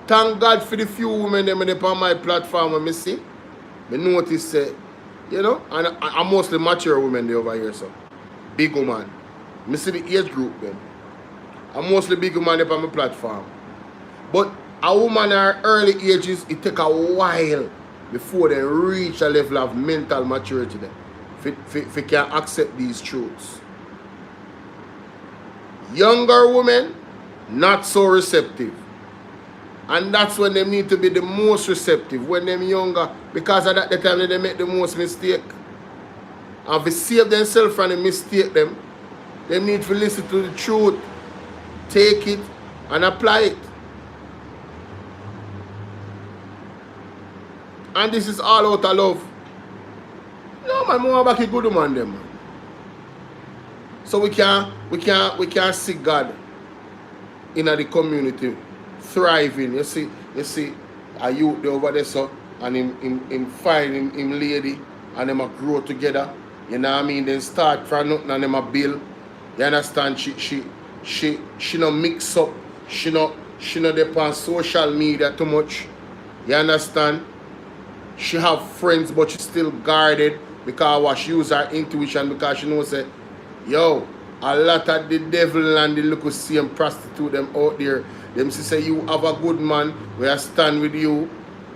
Thank God for the few women that on my platform when I see. I notice, you know, and I'm mostly mature women there over here, so. Big woman. I see the age group then. I'm mostly big woman there on my platform. But a woman in her early ages, it take a while before they reach a level of mental maturity then. If they can accept these truths. Younger women, not so receptive. And that's when they need to be the most receptive, when they're younger, because at that time they make the most mistake. And if they save themselves from the mistake them, they need to listen to the truth, take it, and apply it. And this is all out of love. No man, more back a good man them. So we can see God in the community thriving. You see a youth over there so and him find him lady and them a grow together. You know what I mean? Then start from nothing and them a build. You understand? She no mix up. She no depend on social media too much. You understand? She have friends but she still guarded because what she use her intuition because she knows that yo, a lot of the devil and the local same prostitute them out there. Them say you have a good man, we are stand with you.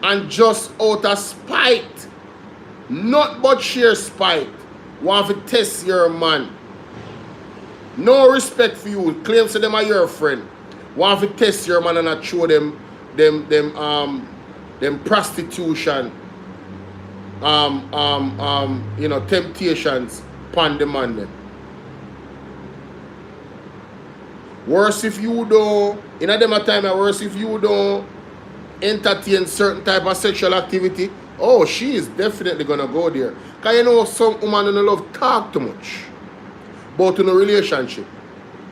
And just out of spite, not but sheer spite, want to test your man. No respect for you. Claims to them are your friend. Want to test your man and not show them prostitution, you know, temptations upon the man them. Worse if you don't, in a them time, worse if you don't entertain certain type of sexual activity. Oh, she is definitely gonna go there. Because you know some woman don't love talk too much. But in a relationship,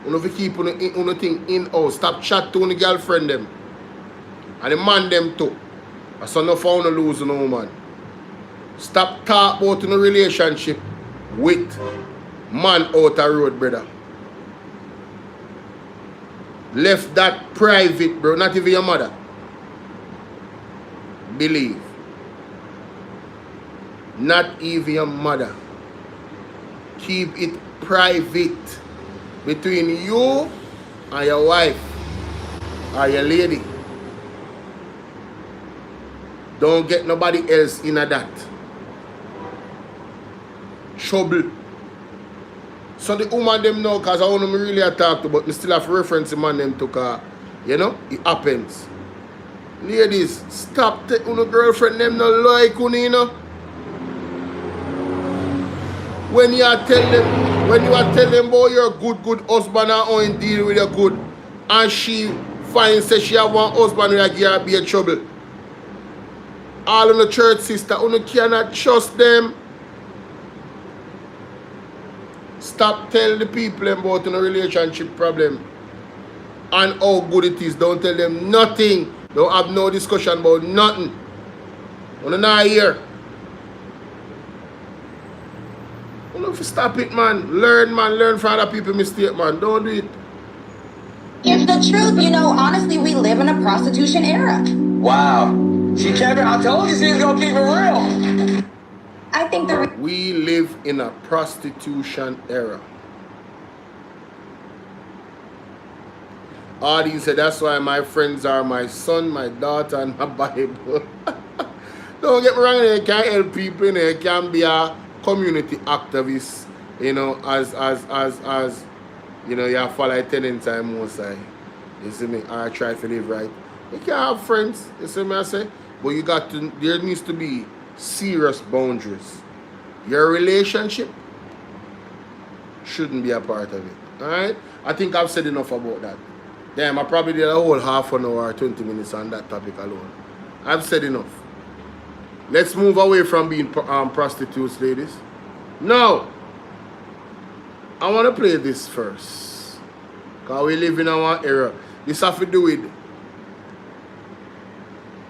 you know if you keep on thing in house, stop chat to the girlfriend them. And the man them too. So no found no lose no woman. Stop talk about in a relationship with man out the road, brother. Left that private, bro. Not even your mother. Believe. Not even your mother. Keep it private between you and your wife or your lady. Don't get nobody else in a that. Trouble. So the woman them know, because I want them really talk to, but me still have reference the man them to car. You know, it happens. Ladies, stop taking your girlfriend them no like you know. When you are tell them about your good husband and how you deal with your good, and she finds that she have one husband who give her be a trouble. All on the church sister, you cannot trust them. Stop telling the people about a relationship problem and how good it is. Don't tell them nothing. Don't have no discussion about nothing. You're not here. You know if you stop it, man. Learn from other people's mistake, man. Don't do it. Here's the truth, you know, honestly, we live in a prostitution era. Wow. She kept it. I told you she was gonna keep it real. I think we live in a prostitution era. Audie said that's why my friends are my son, my daughter, and my Bible. Don't get me wrong, you can't help people, you know, you can be a community activist, you know, as you know, you follow a tenant time most I. You see me? I try to live right. You can have friends, you see me I say? But you got to, there needs to be serious boundaries. Your relationship shouldn't be a part of it. Alright? I think I've said enough about that. Damn, I probably did a whole half an hour or 20 minutes on that topic alone. I've said enough. Let's move away from being prostitutes, ladies. Now, I want to play this first. Because we live in our era. This has to do with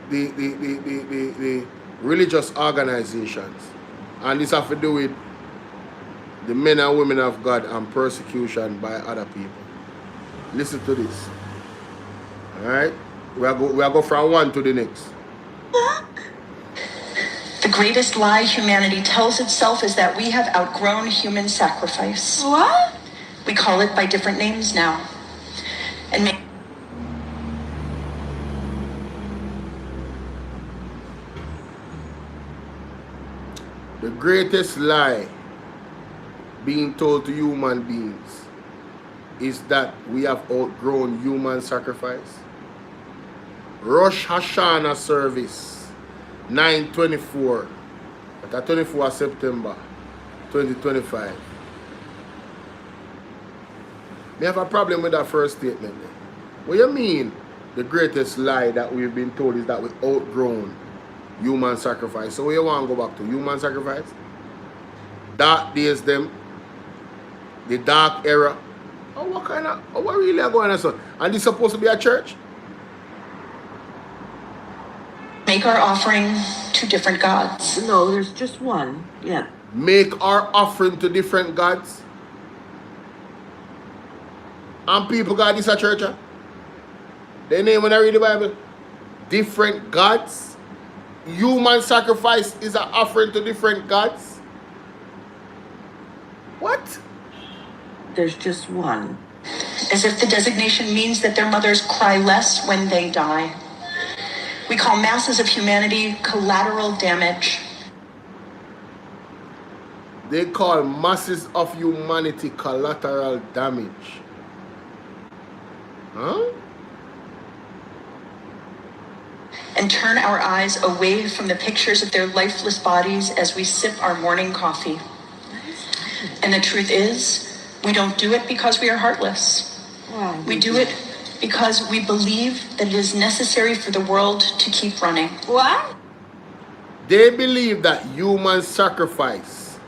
the religious organizations. And this has to do with the men and women of God and persecution by other people. Listen to this. Alright? We are go from one to the next. The greatest lie humanity tells itself is that we have outgrown human sacrifice. What? We call it by different names now. And the greatest lie being told to human beings is that we have outgrown human sacrifice. Rosh Hashanah service, 9/24, at 24 September 2025. We have a problem with that first statement. What you mean? The greatest lie that we've been told is that we've outgrown human sacrifice. So where you want to go back to? Human sacrifice? Dark days them, the dark era. Oh, what kind of, oh, what really are going on? So? And this supposed to be a church? make our offering to different gods. No, there's just one. Yeah. Make our offering to different gods? And people got this at church? Huh? They name when I read the Bible. Different gods? Human sacrifice is an offering to different gods? What? There's just one. As if the designation means that their mothers cry less when they die. We call masses of humanity collateral damage. They call masses of humanity collateral damage. Huh? And turn our eyes away from the pictures of their lifeless bodies as we sip our morning coffee. And the truth is, we don't do it because we are heartless. We do it because we believe that it is necessary for the world to keep running. What? They believe that human sacrifice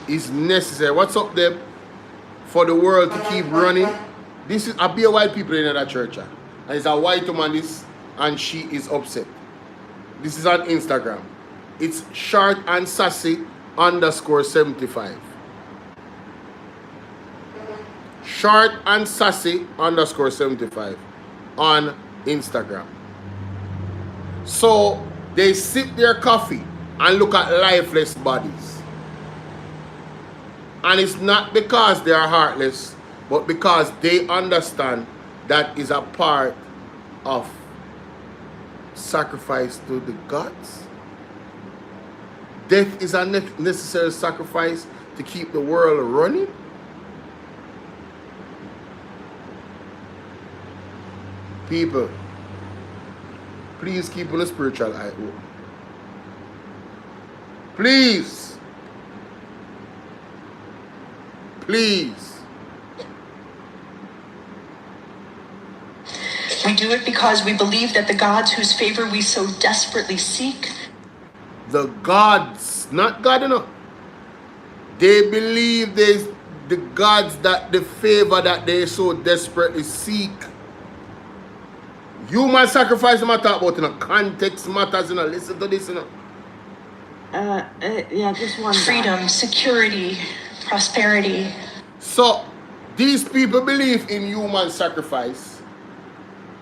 is necessary. What's up there for the world to keep running? This is a be a white people in that church. And it's a white woman this, and she is upset. This is on Instagram. It's short and sassy _75. Short and sassy _75 on Instagram. So they sip their coffee and look at lifeless bodies. And it's not because they are heartless, but because they understand that is a part of sacrifice to the gods. Death is a necessary sacrifice to keep the world running. People, please keep on a spiritual eye open. Please. Please. We do it because we believe that the gods whose favor we so desperately seek. The gods, not God enough. They believe there's the gods that the favor that they so desperately seek. Human sacrifice I'm talk about in a context matters, listen to this, Yeah, just one. Freedom, security, prosperity. So these people believe in human sacrifice,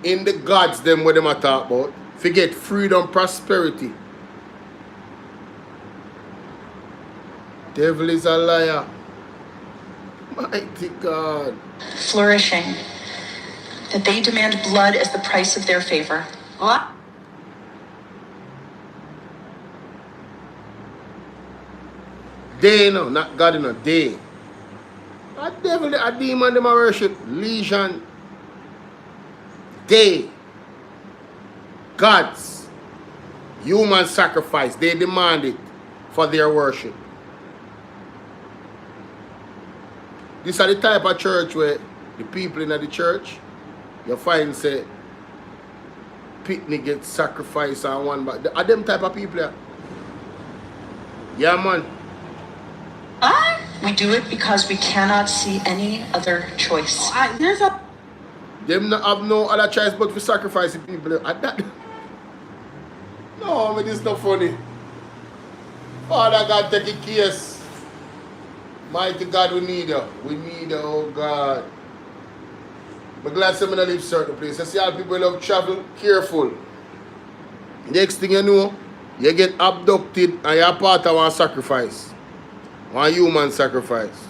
in the gods them what them talk about. Forget freedom, prosperity. Devil is a liar. Mighty God. Flourishing. That they demand blood as the price of their favor. What? They no, not God no, they. A devil, a demon them a worship. Legion. They. Gods. Human sacrifice. They demand it for their worship. This are the type of church where the people in the church, you find say picnic get sacrifice and one, but are them type of people here? Yeah, man. We do it because we cannot see any other choice. Them not have no other choice but to sacrifice the people. No, I mean, this not funny. Father God, take the case. Mighty God, we need you. We need you, oh God. I'm glad some of them live certain places. I see all people love travel, careful. Next thing you know, you get abducted and you're part of one sacrifice. One human sacrifice.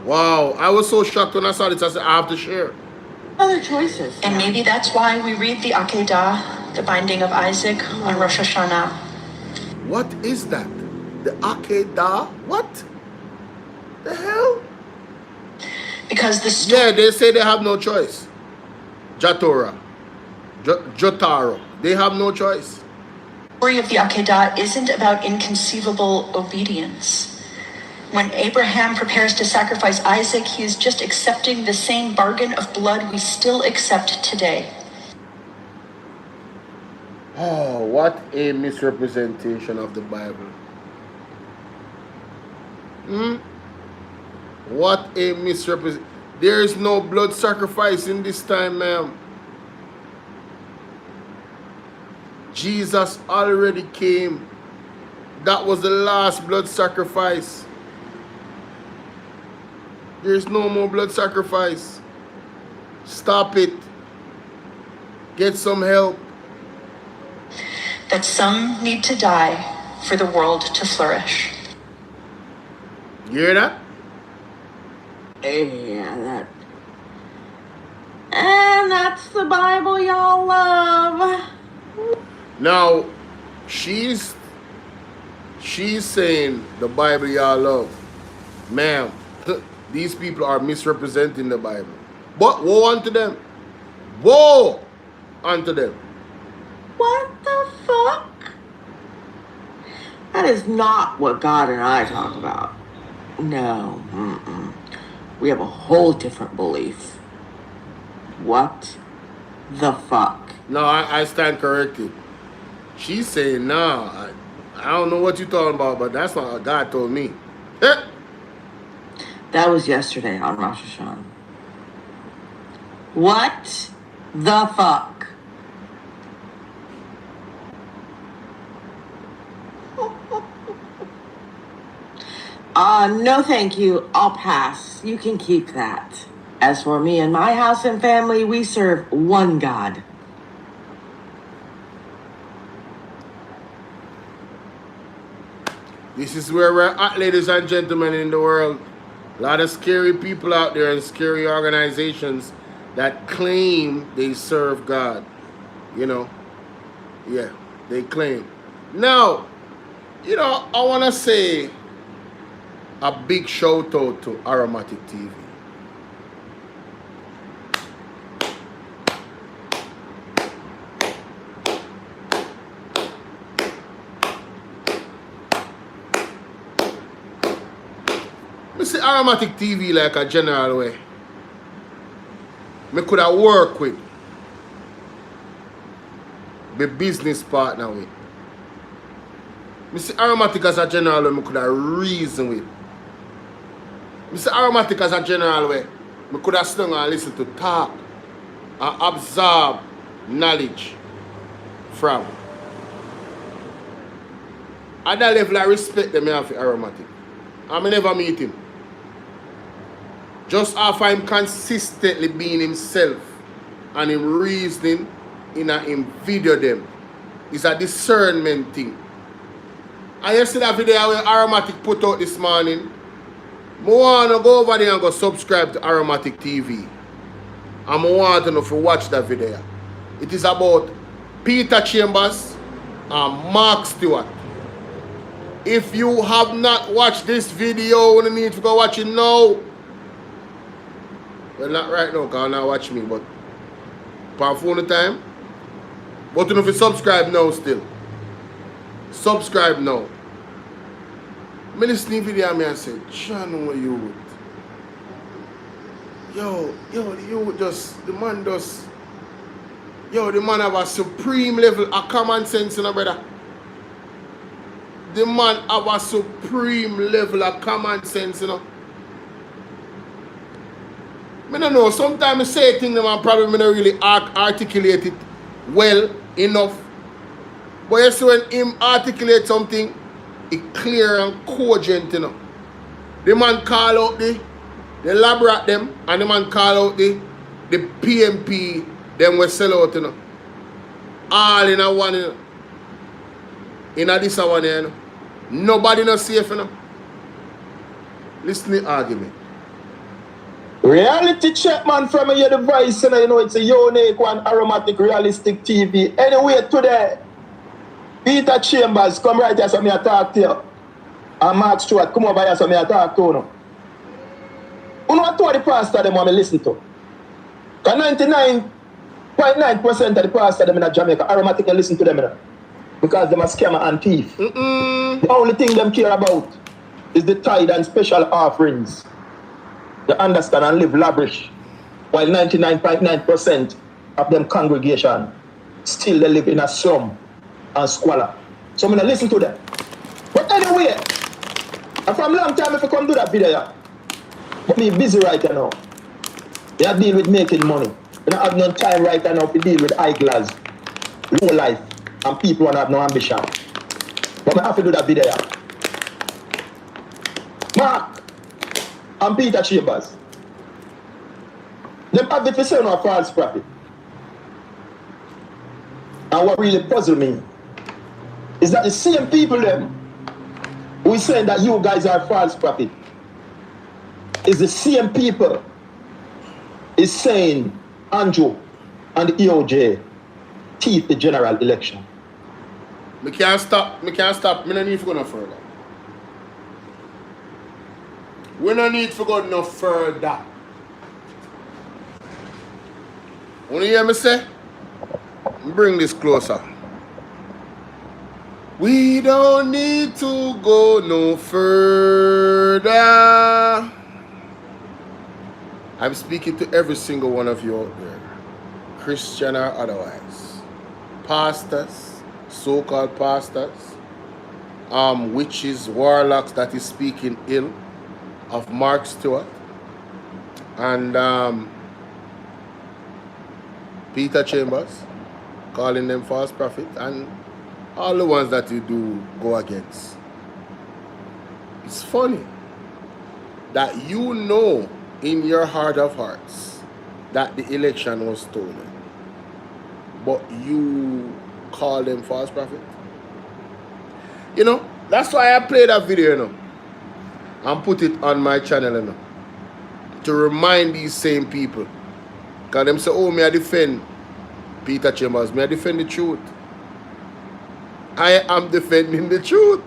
Wow, I was so shocked when I saw this. I said, I have to share. Other choices. And maybe that's why we read the Akedah, the binding of Isaac, on Rosh Hashanah. What is that? The Akedah? What? The hell? Because the Yeah, they say they have no choice. Jotaro. They have no choice. story of the Akedah isn't about inconceivable obedience. When Abraham prepares to sacrifice Isaac, he is just accepting the same bargain of blood we still accept today. Oh, what a misrepresentation of the Bible. What a misrepresentation. There is no blood sacrifice in this time, ma'am. Jesus already came. That was the last blood sacrifice. There's no more blood sacrifice. Stop it. Get some help. That some need to die for the world to flourish. You hear that? Yeah, that. And that's the Bible y'all love. Now, she's saying the Bible y'all love. Ma'am, these people are misrepresenting the Bible. But woe unto them. Woe unto them. What the fuck? That is not what God and I talk about. No. We have a whole different belief. What the fuck? No, I stand corrected. She's saying, nah, I don't know what you're talking about, but that's what God told me. That was yesterday on Rosh Hashanah. What the fuck? No thank you. I'll pass. You can keep that. As for me and my house and family, we serve one God. This is where we're at, ladies and gentlemen, in the world. A lot of scary people out there and scary organizations that claim they serve God. You know? Yeah, they claim. Now, you know, I want to say a big shout out to Aromatic TV. I see Aromatic TV like a general way. I could have worked with, my business partner with. I see Aromatic as a general way I could have reason with. I see Aromatic as a general way I could have slung and listen to talk and absorb knowledge from. At that level I respect them I have for Aromatic. I may never meet him. Just after him consistently being himself and him reasoning in a him video them. It's a discernment thing. And you see that video where Aromatic put out this morning? I want to go over there and go subscribe to Aromatic TV. And I want to know if you watch that video. It is about Peter Chambers and Mark Stewart. If you have not watched this video, you need to go watch it now. Well, not right now, because I'm not watching me, but for phone time. But you know if you subscribe now still. Subscribe now. I listen to the video and I say, John, what you would? You just, the man does, the man have a supreme level of common sense, you know, brother. The man have a supreme level of common sense, you know. I don't know, sometimes I say things that I probably don't really articulate it well enough. But you see when him articulate something, it clear and cogent, you know. The man call out the lab them, and the man call out the PMP, them we sell out, you know. All in a one, you know. In a this one, you know. Nobody not safe, you know. Listen to the argument. Reality check, man, from your device, you know, it's a unique one, Aromatic Realistic TV. Anyway, today, Peter Chambers, come right here so me talk to you. And Mark Stewart, come over here so me talk to you. You know what the pastor them want me listen to? Because 99.9% of the pastor them in Jamaica, Aromatic can listen to them, you know, because them are scammer and thief. The only thing them care about is the tithe and special offerings. They understand and live lavish, while 99.9% of them congregation still they live in a slum and squalor. So I'm gonna listen to them. But anyway, and from a long time if I come do that video, but me busy right now. They are dealing with making money. I don't have no time right now to deal with eyeglass, low life, and people who have no ambition. But I have to do that video. Mark and Peter Chambers, them have it for selling a false prophet. And what really puzzles me is that the same people them who is saying that you guys are false prophet is the same people is saying Andrew and the EOJ thief the general election. I can't stop. I don't need to go no further. We don't need to go no further. Want to hear me say? Bring this closer. We don't need to go no further. I'm speaking to every single one of you out there, Christian or otherwise. Pastors, so-called pastors, witches, warlocks that is speaking ill of Mark Stewart, and Peter Chambers, calling them false prophets, and all the ones that you do go against. It's funny that you know in your heart of hearts that the election was stolen, but you call them false prophets. You know, that's why I played that video, you know, and put it on my channel, you know, to remind these same people. Because them say, oh, may I defend Peter Chambers, may I defend the truth. I am defending the truth.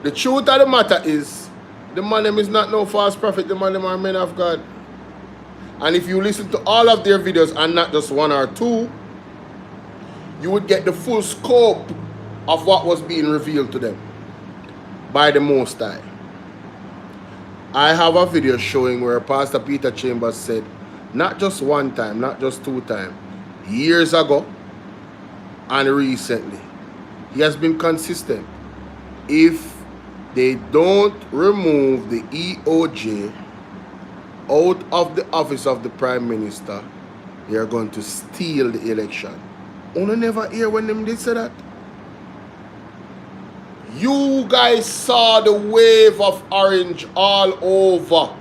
The truth of the matter is, the man them is not no false prophet, the man them are men of God. And if you listen to all of their videos and not just one or two, you would get the full scope of what was being revealed to them by the Most High. I have a video showing where Pastor Peter Chambers said, not just one time, not just two times, years ago and recently, he has been consistent. If they don't remove the EOJ out of the office of the Prime Minister, they are going to steal the election. You never hear when them did say that? You guys saw the wave of orange all over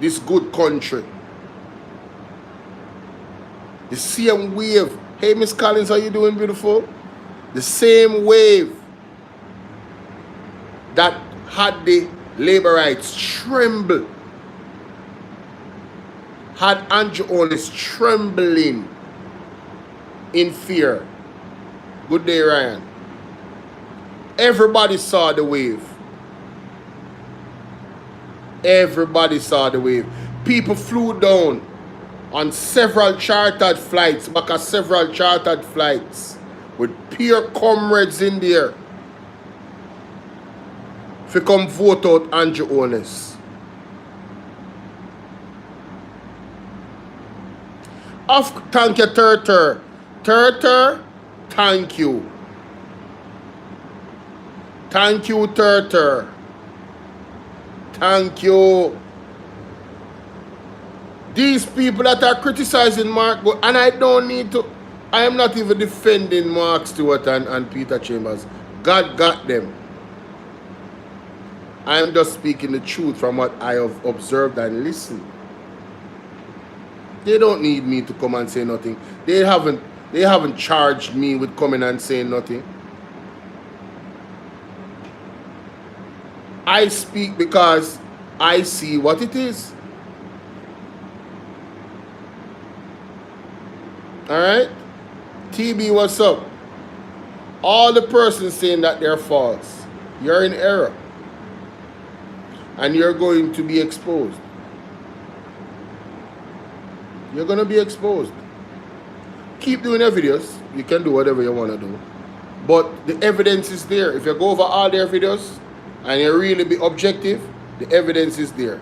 this good country. The same wave. Hey, Miss Collins, how you doing, beautiful? The same wave that had the laborites tremble, had Andrew Holness trembling in fear. Good day, Ryan. Everybody saw the wave. Everybody saw the wave. People flew down on several chartered flights, with peer comrades in there to come vote out Andrew Holness. Thank you, Turter. Turter, thank you. Thank you, Turter. Thank you. These people that are criticizing Mark, and I don't need to, I am not even defending Mark Stewart and Peter Chambers. God got them. I am just speaking the truth from what I have observed and listened. They don't need me to come and say nothing. They haven't charged me with coming and saying nothing. I speak because I see what it is. Alright? TB, what's up? All the persons saying that they're false, you're in error. And you're going to be exposed. You're going to be exposed. Keep doing your videos. You can do whatever you want to do. But the evidence is there. If you go over all their videos and you really be objective, the evidence is there.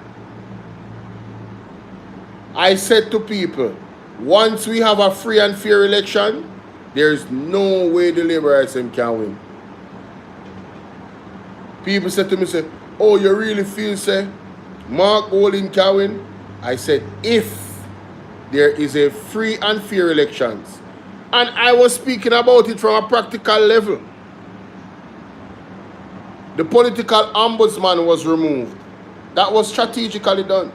I said to people, once we have a free and fair election, there's no way the Labour can win. People said to me, say, oh, you really feel, say, Mark Golding can win? I said, if there is a free and fair elections. And I was speaking about it from a practical level. The political ombudsman was removed. That was strategically done.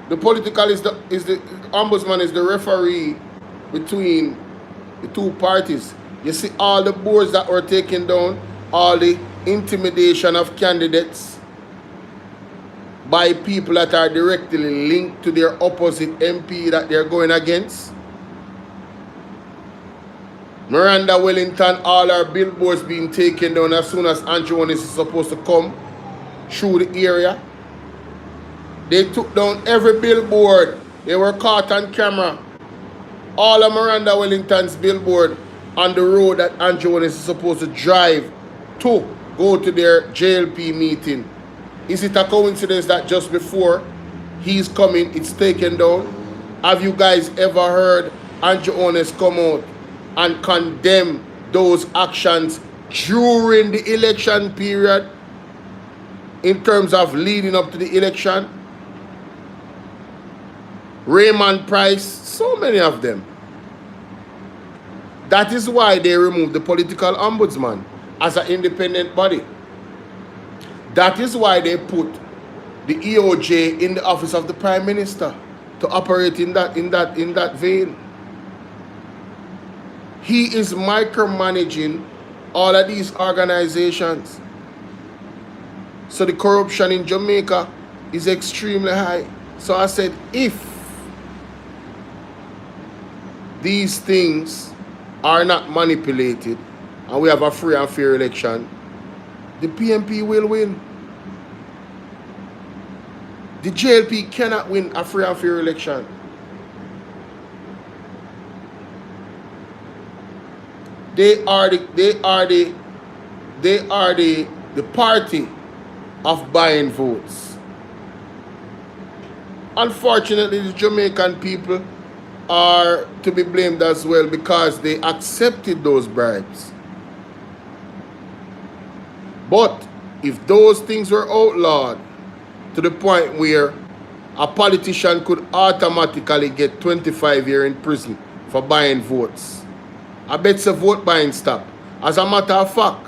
The political ombudsman is the referee between the two parties. You see all the boards that were taken down, all the intimidation of candidates by people that are directly linked to their opposite MP that they're going against. Miranda Wellington, all our billboards being taken down as soon as Andrew Holness is supposed to come through the area. They took down every billboard. They were caught on camera. All of Miranda Wellington's billboard on the road that Andrew Holness is supposed to drive to go to their JLP meeting. Is it a coincidence that just before he's coming, it's taken down? Have you guys ever heard Andrew Holness come out and condemn those actions during the election period in terms of leading up to the election? Raymond Price, so many of them. That is why they removed the political ombudsman as an independent body. That is why they put the EOJ in the office of the Prime Minister to operate in that vein. He is micromanaging all of these organizations. So the corruption in Jamaica is extremely high. So I said, if these things are not manipulated and we have a free and fair election, the PNP will win. The JLP cannot win a free and fair election. They are the party of buying votes. Unfortunately, the Jamaican people are to be blamed as well because they accepted those bribes. But if those things were outlawed to the point where a politician could automatically get 25 years in prison for buying votes, I bet the vote buying stop. As a matter of fact,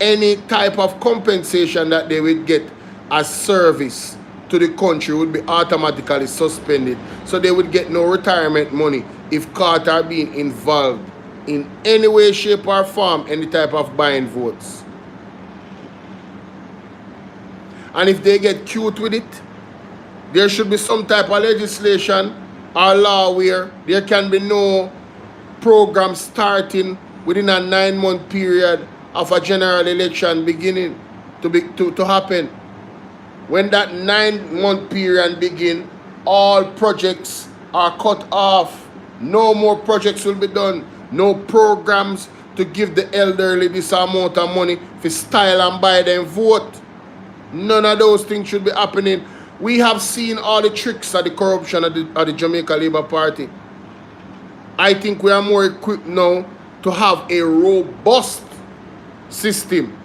any type of compensation that they would get as service to the country would be automatically suspended. So they would get no retirement money if caught are being involved in any way, shape or form, any type of buying votes. And if they get cute with it, there should be some type of legislation or law where there can be no program starting within a 9-month period of a general election beginning to happen. When that 9-month period begin, all projects are cut off. No more projects will be done. No programs to give the elderly this amount of money for style and buy them vote. None of those things should be happening. We have seen all the tricks of the corruption of the Jamaica Labour Party. I think we are more equipped now to have a robust system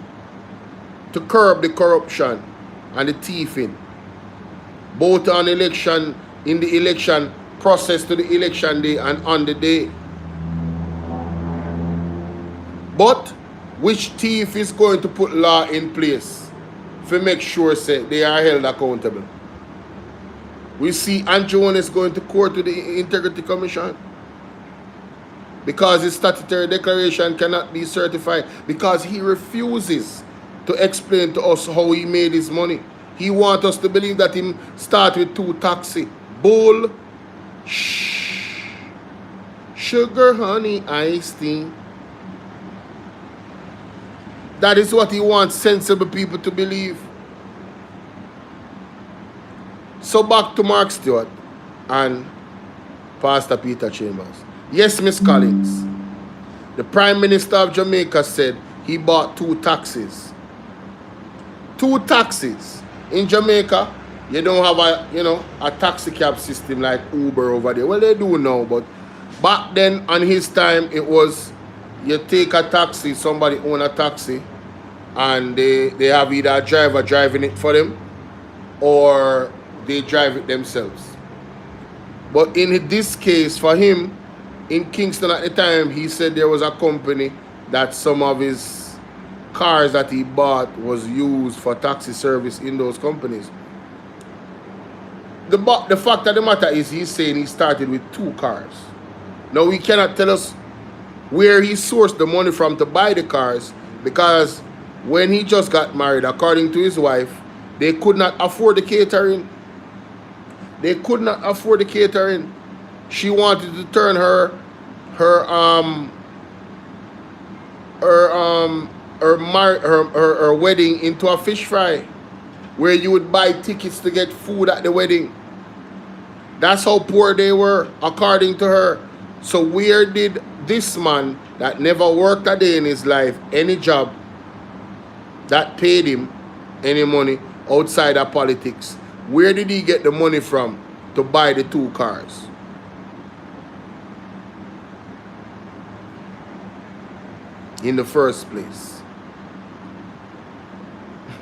to curb the corruption and the thieving, both on election, in the election process to the election day and on the day. But which thief is going to put law in place to make sure say they are held accountable? We see Andrew is going to court with the Integrity Commission because his statutory declaration cannot be certified because he refuses to explain to us how he made his money. He wants us to believe that he started with 2 taxi. Bull, sugar, honey, iced tea. That is what he wants sensible people to believe. So back to Mark Stewart and Pastor Peter Chambers. Yes, Miss Collins. The Prime Minister of Jamaica said he bought 2 taxis. 2 taxis. In Jamaica, you don't have a taxi cab system like Uber over there. Well, they do now, but back then, on his time, it was you take a taxi, somebody own a taxi, and they have either a driver driving it for them, or they drive it themselves. But in this case, for him, in Kingston at the time, he said there was a company that some of his cars that he bought was used for taxi service in those companies. The fact of the matter is he's saying he started with 2 cars. Now he cannot tell us where he sourced the money from to buy the cars, because when he just got married, according to his wife, they could not afford the catering. They could not afford the catering. She wanted to turn her wedding into a fish fry, where you would buy tickets to get food at the wedding. That's how poor they were, according to her. So where did this man that never worked a day in his life, any job that paid him any money outside of politics, where did he get the money from to buy the 2 cars? In the first place.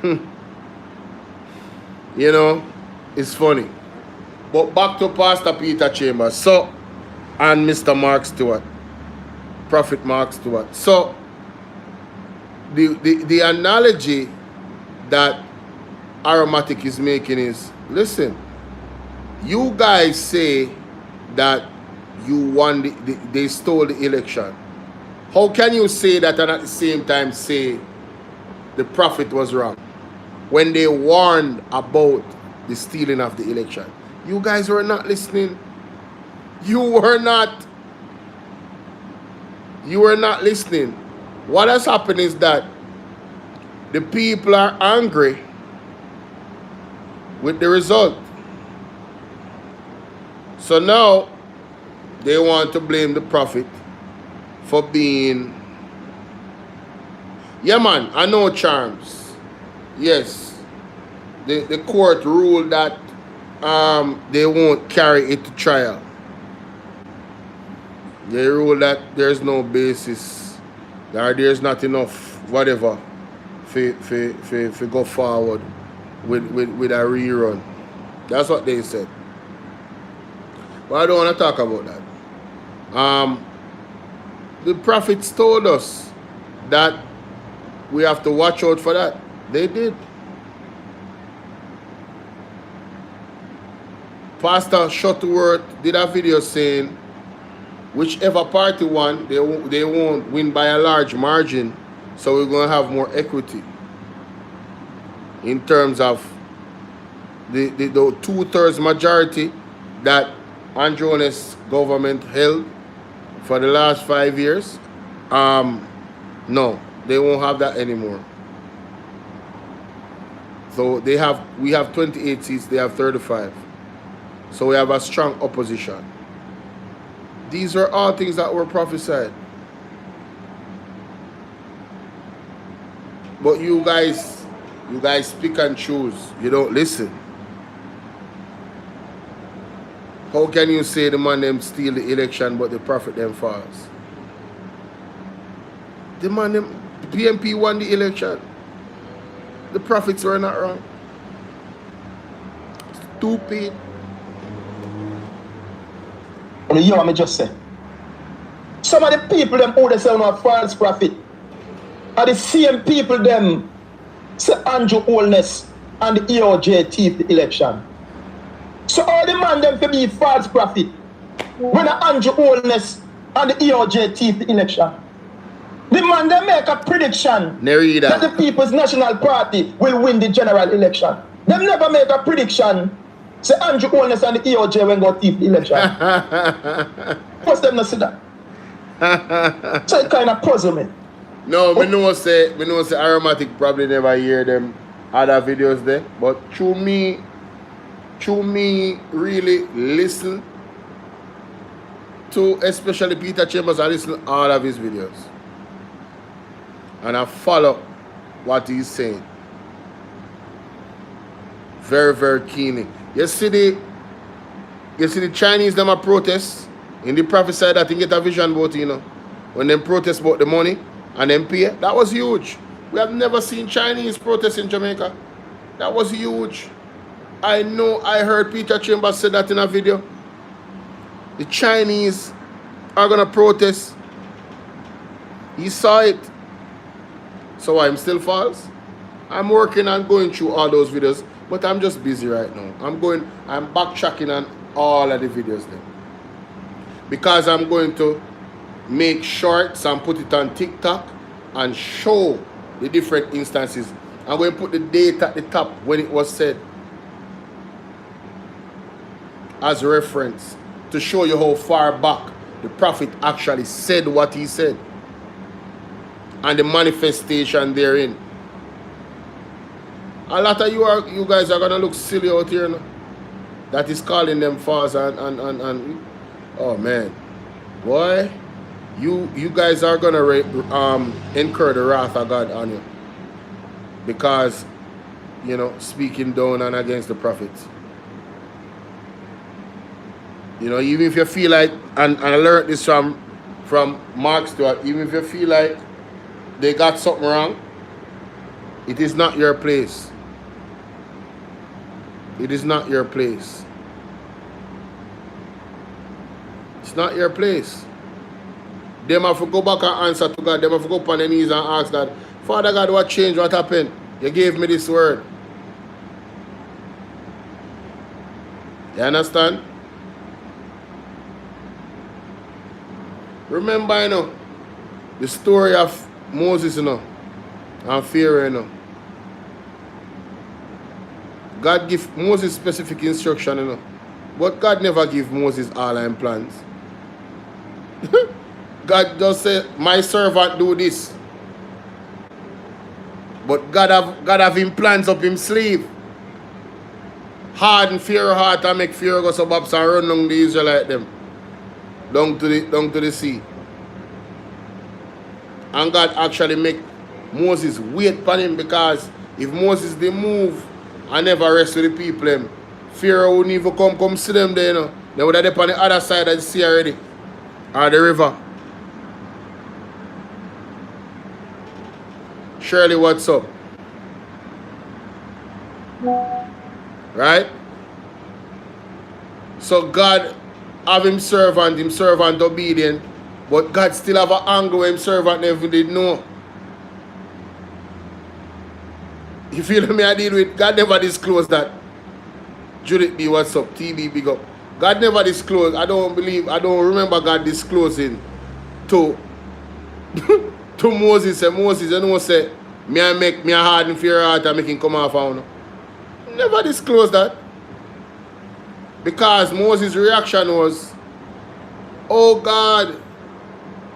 You know, it's funny. But back to Pastor Peter Chambers. So, and Mr. Mark Stewart. Prophet Mark Stewart. So, the analogy that Aromatic is making is, listen, you guys say that you won, they stole the election. How can you say that and at the same time say the prophet was wrong when they warned about the stealing of the election? You guys were not listening. You were not listening. What has happened is that the people are angry with the result. So now they want to blame the prophet for being, yeah man, I know charms. Yes, the court ruled that they won't carry it to trial. They ruled that there's no basis, or there's not enough whatever for go forward with a rerun. That's what they said. But I don't want to talk about that. The prophets told us that we have to watch out for that. They did. Pastor Shuttleworth did a video saying whichever party won, they won't win by a large margin, so we're going to have more equity in terms of the 2/3 majority that Andrones government held for the last 5 years. No, they won't have that anymore. So we have 28 seats, they have 35. So we have a strong opposition. These are all things that were prophesied. But you guys pick and choose. You don't listen. How can you say the man them steal the election but the prophet them falls? The man them, PMP won the election. The prophets were not wrong. Stupid. You hear what I just say? Some of the people them who they say are false prophet are the same people them say Andrew Holness and the EOJ thief the election. So all the man them to be false prophet when Andrew Holness and the EOJ thief the election. The man them make a prediction that the People's National Party will win the general election. Them never make a prediction say Andrew Holness and the EOJ when go thief the election. What's them not see that? So it kind of puzzle me. No, we know say Aromatic probably never hear them other videos there, but through me really listen to especially Peter Chambers. I listen to all of his videos and I follow what he's saying very, very keenly. You see the Chinese them a protest in the prophesy that they get a vision about, you know, when them protest about the money and them pay. That was huge. We have never seen Chinese protest in Jamaica. That was huge. I know I heard Peter Chambers say that in a video. The Chinese are gonna protest. He saw it. So I'm still false. I'm working on going through all those videos, but I'm just busy right now. I'm backtracking on all of the videos then. Because I'm going to make shorts and put it on TikTok and show the different instances. I'm going to put the date at the top when it was said as a reference to show you how far back the prophet actually said what he said and the manifestation therein. A lot of you guys are gonna look silly out here now. That is calling them false and oh man, boy, you guys are gonna incur the wrath of God on you because, you know, speaking down and against the prophets. You know, even if you feel like, and I learned this from Mark Stewart, even if you feel like they got something wrong, it is not your place. It is not your place. It's not your place. Them have to go back and answer to God. Them have to go up on their knees and ask God, Father God, what changed? What happened? You gave me this word. You understand? Remember, you know, the story of Moses, you know, and Pharaoh, you know. God give Moses specific instruction, you know. But God never give Moses all his plans. God just say, my servant do this. But God have him plans up him sleeve. Harden Pharaoh heart and make Pharaoh go so babs and run down the Israelite them. Down to the sea. And God actually make Moses wait for him, because if Moses didn't move and never rest with the people them, Pharaoh wouldn't even come see them there, you know. They would have been on the other side of the sea already. Or the river. Shirley, what's up? Right? So God have him servant obedient, but God still have an angle where him servant never did know. You feel me I deal with? God never disclosed that. Judith B, what's up? TB, big up. God never disclosed. I don't remember God disclosing to to Moses. And Moses, you know, say, me a harden for your heart and make him come off on. Never disclosed that. Because Moses' reaction was, oh God,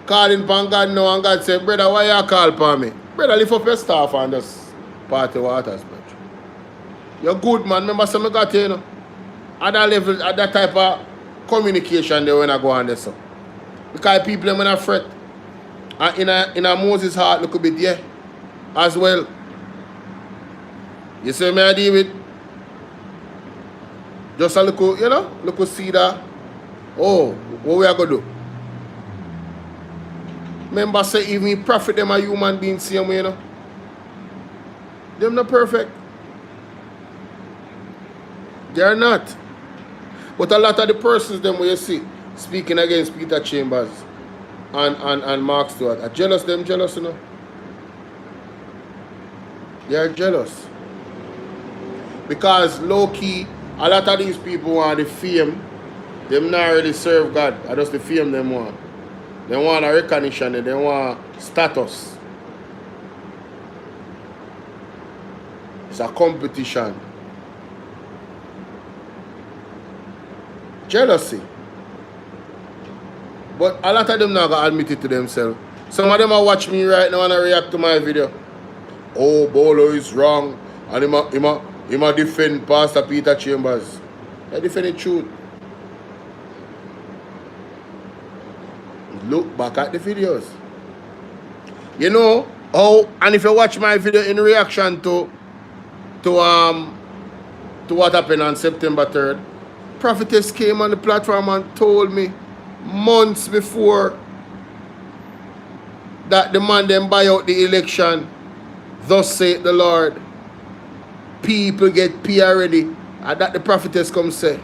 calling upon God now, and God said, brother, why you call upon me? Brother, lift up your staff and just party waters, brother. You're good, man. Remember, some got you know. At that level, at that type of communication, they when I go on this. So. Because people when I fret. And in a Moses' heart, look a bit, yeah, as well. You see me I deal with? Just a look, you know, look see that. Oh, what we are going to do? Remember, say, even prophet them a human being, same way, you know. Them not perfect. They are not. But a lot of the persons them where you see speaking against Peter Chambers and Mark Stewart are jealous, you know. They are jealous. Because low-key, a lot of these people want the fame. Them not really serve God. I just the fame them want. They want a recognition. They want status. It's a competition. Jealousy. But a lot of them not gonna admit it to themselves. Some of them are watch me right now and I react to my video. Oh, Bolo is wrong. And he might defend Pastor Peter Chambers. I defend the truth. Look back at the videos. You know, and if you watch my video in reaction to what happened on September 3rd, prophetess came on the platform and told me months before that the man then buy out the election. Thus saith the Lord. People get PR ready. And that the prophetess come say.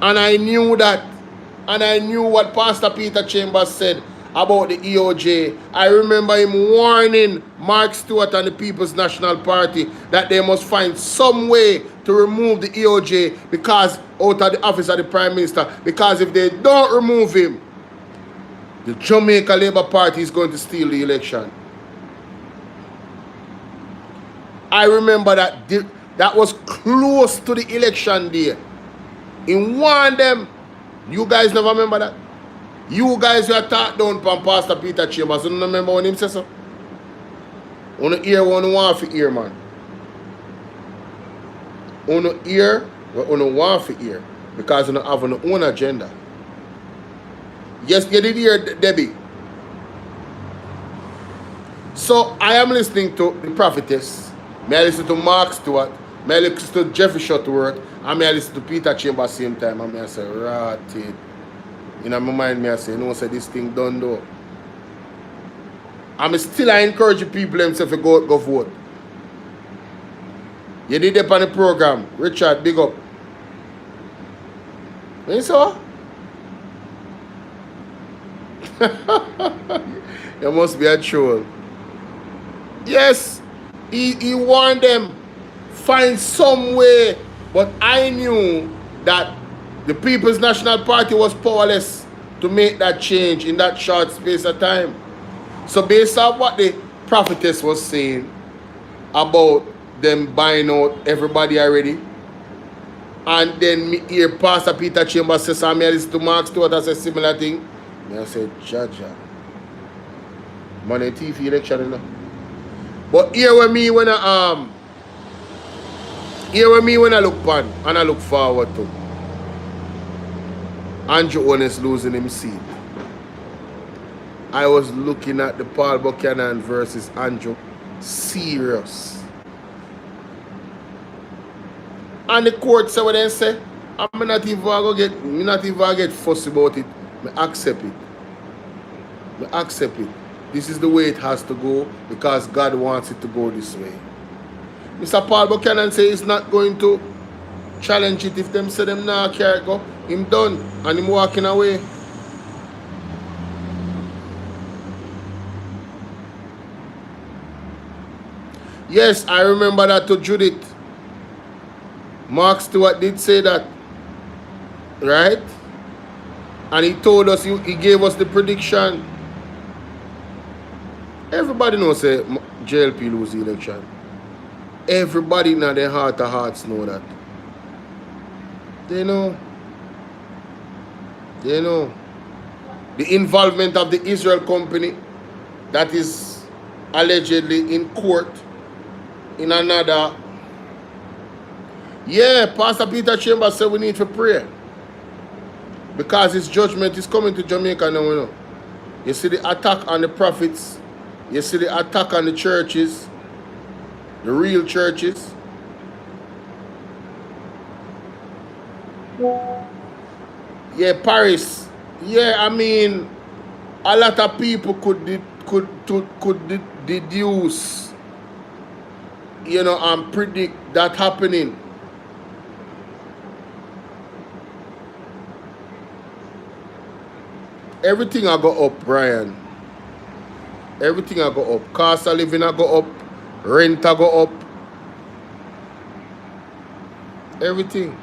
And I knew that. And I knew what Pastor Peter Chambers said about the EOJ. I remember him warning Mark Stewart and the People's National Party that they must find some way to remove the EOJ because out of the office of the Prime Minister. Because if they don't remove him, the Jamaica Labour Party is going to steal the election. I remember that that was close to the election day. In one of them, you guys never remember that? You guys were talked down from Pastor Peter Chambers. You don't remember when him said so? On the ear, one want for ear, man. On the ear, on want for ear. Because you don't have an own agenda. Yes, you did hear Debbie. So I am listening to the prophetess. May I listen to Mark Stewart. May I listen to Jeffrey Shuttleworth. And may I listen to Peter Chambers same time. And may I say, ratted. In my mind, may I say, no, say this thing done though. I'm still I encourage people themselves to go vote. You did it on the program. Richard, big up. You saw? There must be a troll. Yes, he warned them, find some way. But I knew that the People's National Party was powerless to make that change in that short space of time. So based on what the prophetess was saying about them buying out everybody already, and then me hear Pastor Peter Chambers say something, I listen to Mark Stewart as a similar thing. I said, Jaja, money TV election, you know. But here with me when I look upon and I look forward to Andrew Honest losing his seat. I was looking at the Paul Buchanan versus Andrew serious. And the court said what they say, I'm not even gonna get fussy about it. I accept it. I accept it. This is the way it has to go because God wants it to go this way. Mr. Paul Buchanan say he's not going to challenge it if them say them nah can't go. Him done and him walking away. Yes, I remember that to Judith. Mark Stewart did say that. Right? And he told us, he gave us the prediction. Everybody knows say JLP lose the election. Everybody in their heart of hearts know that. They know. They know. The involvement of the Israel company that is allegedly in court in another. Yeah, Pastor Peter Chambers said we need to pray. Because his judgment is coming to Jamaica now, you know. You see the attack on the prophets. You see the attack on the churches. The real churches. Yeah, Paris. Yeah, I mean, a lot of people could deduce, you know, and predict that happening. Everything I go up, Brian. Everything I go up. Cost of living I go up. Rent I go up. Everything.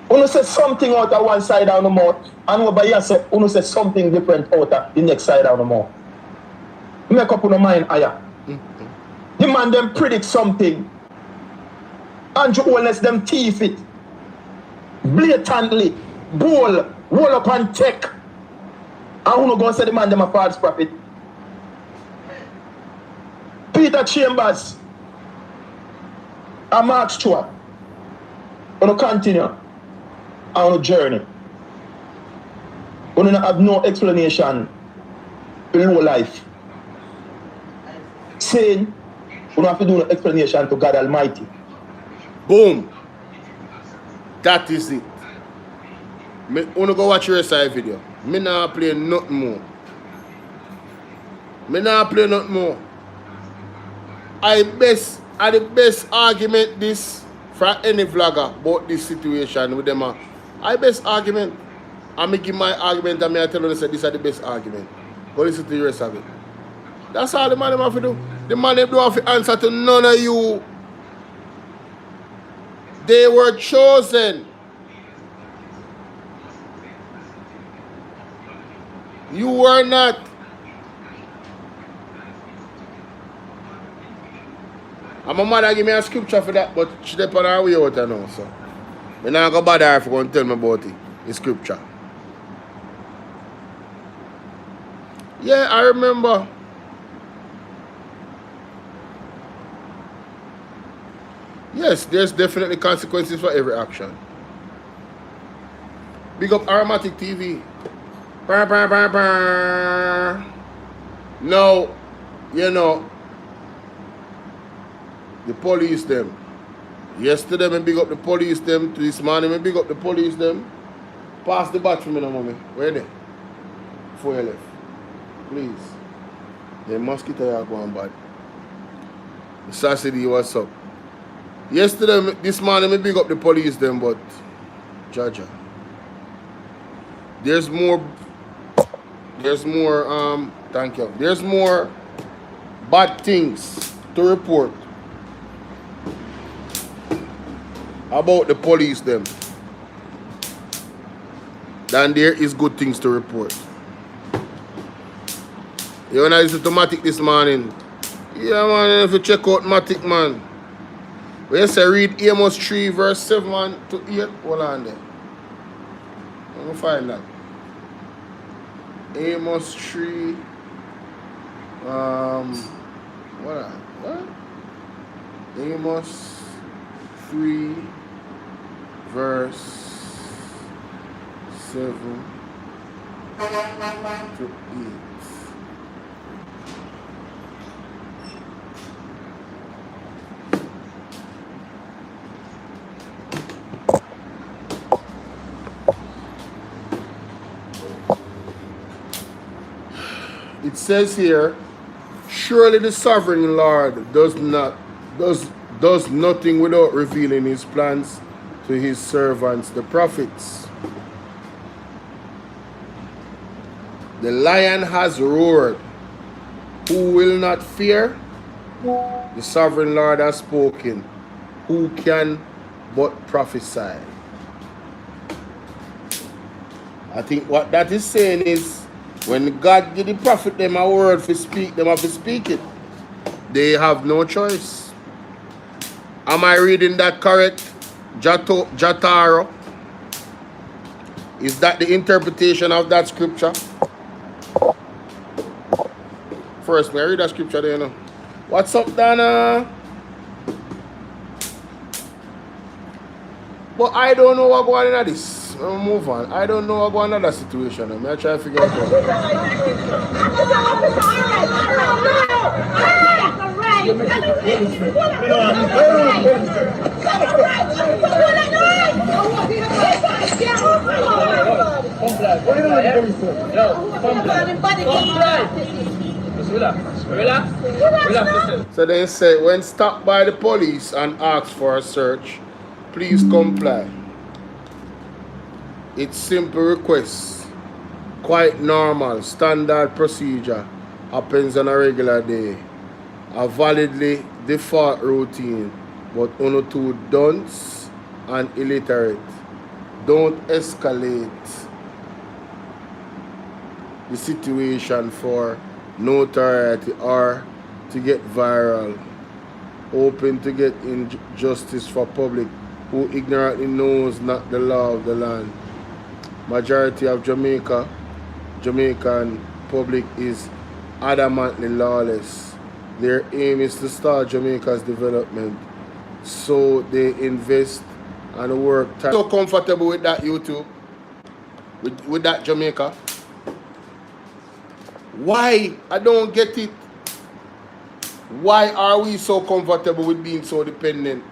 Uno say something out of one side of the mouth, and over here say uno say something different out of the next side of the mouth. Make up uno mind higher. The man them predict something. Andrew Holness them thief it. Blatantly. Bowl. Roll up and take. And uno go say the man them a false prophet. Peter Chambers and Mark Stewart. Uno continue on a journey. Uno have no explanation for low life. Saying we don't have to do no explanation to God Almighty. Boom. That is it. Me wanna go watch your side video. Me not play nothing more. Me not play nothing more. The best argument this for any vlogger about this situation with them. I best argument. I me give my argument and I tell them say this is the best argument. Go listen to the rest of it. That's all the man them have to do. The man them don't have to answer to none of you. They were chosen. You were not. And my mother give me a scripture for that, but she dep on her way out now, so I'm not going to bother her if you going to tell me about it. The scripture. Yeah, I remember. Yes, there's definitely consequences for every action. Big up Aromatic TV. Bah, bah, bah, bah. No, you know, the police them. Yesterday, I big up the police them. This morning, I big up the police them. Pass the batch for me now, mommy. Where they? Before you left. Please. The mosquito are going bad. Sassy, what's up? Yesterday, this morning, I big up the police them, but Jaja. There's more, thank you. There's more bad things to report about the police them than there is good things to report. You when I listen to Matic this morning, yeah man, if you check out Matic man, we say read Amos 3 verse 7 to 8, hold on there. I'm gonna find that. Amos 3, what? Amos 3 verse 7 to 8. It says here, surely the sovereign Lord does nothing without revealing his plans to his servants, the prophets. The lion has roared. Who will not fear? The sovereign Lord has spoken. Who can but prophesy? I think what that is saying is, when God give the prophet them a word to speak, them have to speak it. They have no choice. Am I reading that correct? Jataro? Is that the interpretation of that scripture? First, may I read that scripture there, you know? What's up, Dana? But I don't know what going on in this. We'll move on. I don't know what going on in that situation. I'm try to figure it out. So they say, when stopped by the police and asked for a search, please comply. It's simple request, quite normal, standard procedure, happens on a regular day. A validly default routine, but only two dunce and illiterate. Don't escalate the situation for notoriety or to get viral. Open to get injustice for public who ignorantly knows not the law of the land. Majority of Jamaican public is adamantly lawless. Their aim is to start Jamaica's development, so they invest and work. So comfortable with that YouTube, with that Jamaica. Why? I don't get it. Why are we so comfortable with being so dependent?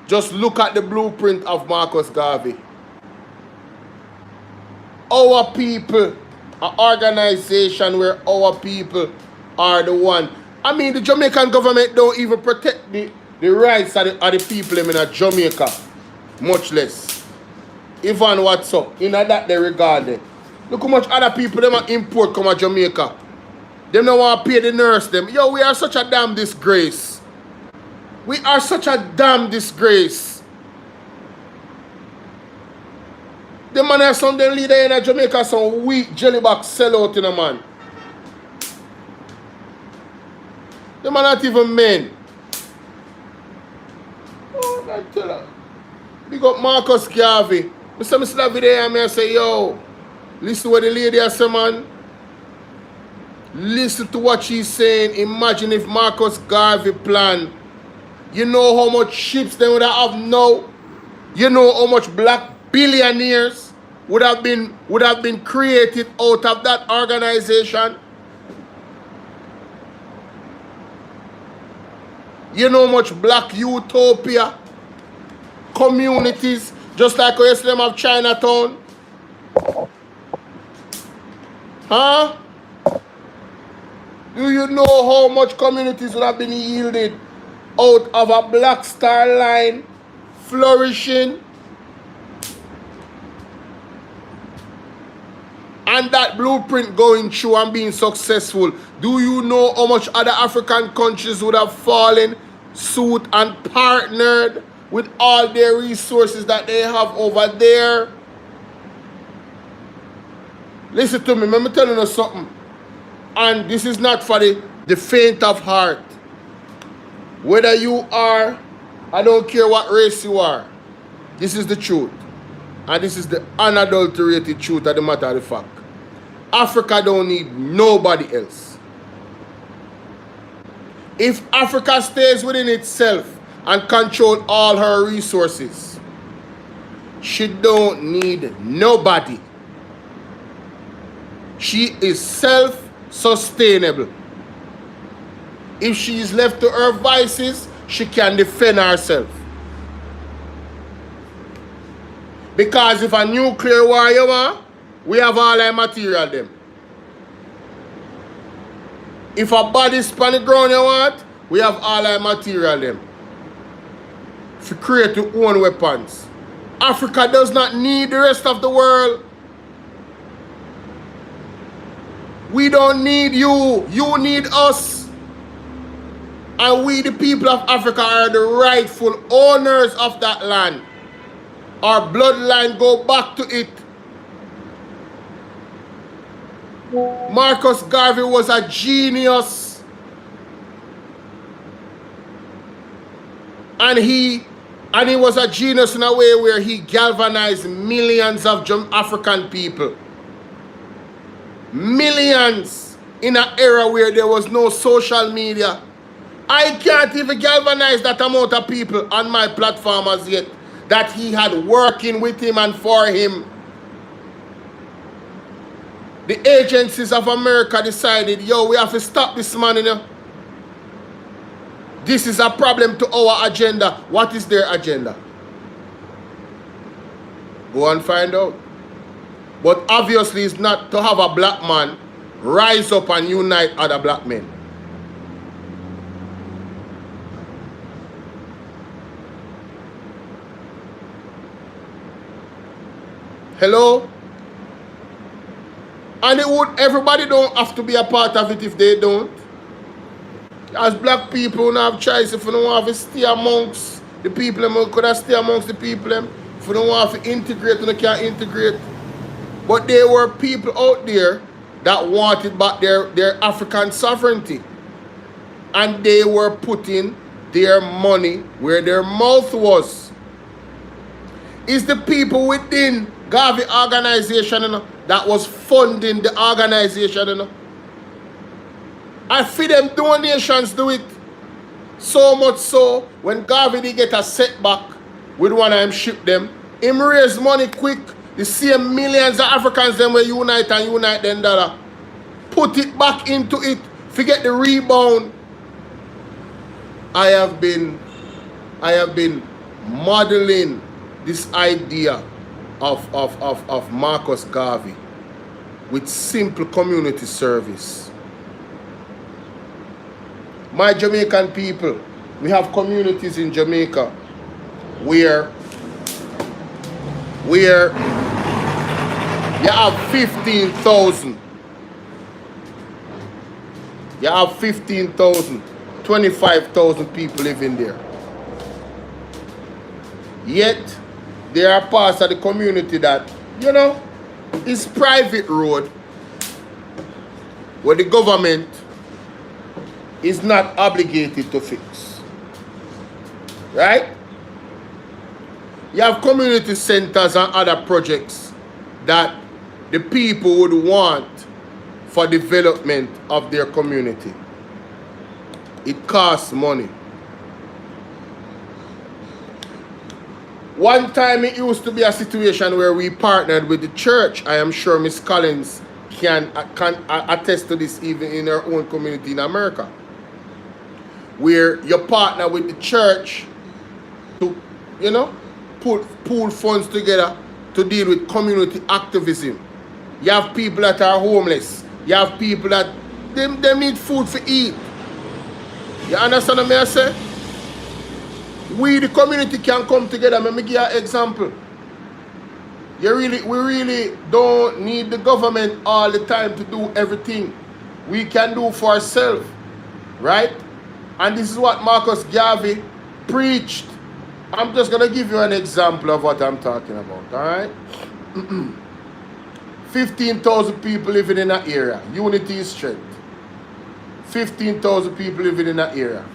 Just look at the blueprint of Marcus Garvey. Our people, an organization where our people are the one. I mean, the Jamaican government don't even protect the rights of the people in Jamaica, much less. Even what's up, in that they regard it. Look how much other people them import come to Jamaica. Them don't want to pay the nurse them. Yo, we are such a damn disgrace. We are such a damn disgrace. The man has some leader in Jamaica, some weak jellyback sellout in a man. The man not even men. Oh, I tell her. Big up Marcus Garvey. I say, Mr. David and I say, yo, listen to what the lady has said, man. Listen to what she's saying. Imagine if Marcus Garvey planned. You know how much ships they would have now? You know how much black billionaires would have been created out of that organization? You know how much black utopia communities, just like how you see them have Chinatown? Do you know how much communities would have been yielded out of a Black Star Line flourishing? And that blueprint going through and being successful. Do you know how much other African countries would have fallen suit and partnered with all their resources that they have over there? Listen to me, let me tell you something. And this is not for the faint of heart. Whether you are, I don't care what race you are, this is the truth. And this is the unadulterated truth of the matter of the fact. Africa don't need nobody else. If Africa stays within itself and control all her resources, she don't need nobody. She is self-sustainable. If she is left to her vices, she can defend herself. Because if a nuclear war you want, we have all our material them. If a body span the ground you want, we have all our material them. To create your own weapons. Africa does not need the rest of the world. We don't need you. You need us. And we, the people of Africa, are the rightful owners of that land. Our bloodline go back to it. Marcus Garvey was a genius. And he was a genius in a way where he galvanized millions of African people. Millions in an era where there was no social media. I can't even galvanize that amount of people on my platform as yet that he had working with him and for him. The agencies of America decided, yo, we have to stop this man, you know. This is a problem to our agenda. What is their agenda? Go and find out. But obviously it's not to have a black man rise up and unite other black men. Hello? And everybody don't have to be a part of it if they don't. As black people, we don't have choice. If we don't want to stay amongst the people, we could have stay amongst the people. If we don't want to integrate, we can't integrate. But there were people out there that wanted back their African sovereignty. And they were putting their money where their mouth was. It's the people within Garvey organization, you know, that was funding the organization, you know. I feed them donations do it. So much so, when Garvey did get a setback with one of them ship them, him raise money quick. The same millions of Africans them will unite then dollar. Put it back into it. Forget the rebound. I have been modeling this idea of Marcus Garvey with simple community service. My Jamaican people, we have communities in Jamaica where you have 15,000. You have 15,000, 25,000 people living there. Yet, there are parts of the community that, you know, is private road where the government is not obligated to fix. Right? You have community centers and other projects that the people would want for development of their community. It costs money. One time it used to be a situation where we partnered with the church. I am sure Miss Collins can attest to this even in her own community in America. Where you partner with the church to, you know, pool funds together to deal with community activism. You have people that are homeless. You have people that Them need food to eat. You understand what I say? We, the community, can come together. Let me give you an example. We really don't need the government all the time to do everything. We can do for ourselves, right? And this is what Marcus Garvey preached. I'm just going to give you an example of what I'm talking about, all right? 15,000 people living in that area. Unity is strength. 15,000 people living in that area.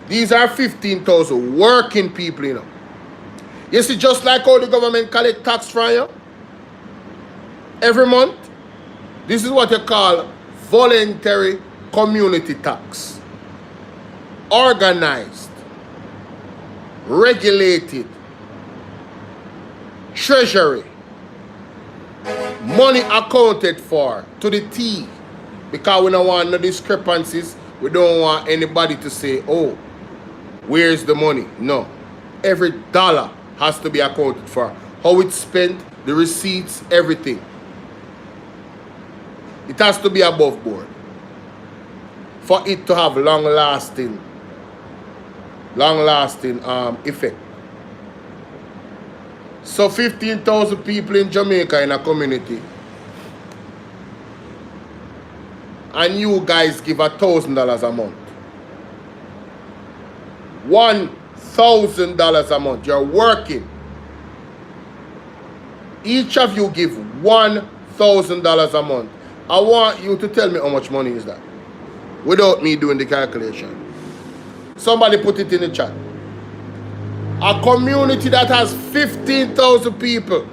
These are 15,000 working people, you know. You see, just like how the government collect tax from you every month, this is what you call voluntary community tax. Organized, regulated, treasury, money accounted for to the T, because we don't want no discrepancies. We don't want anybody to say, oh, where's the money? No. Every dollar has to be accounted for. How it's spent, the receipts, everything. It has to be above board for it to have long-lasting effect. So 15,000 people in Jamaica in a community, and you guys give $1,000 a month. $1,000 a month. You're working. Each of you give $1,000 a month. I want you to tell me how much money is that, without me doing the calculation. Somebody put it in the chat. A community that has 15,000 people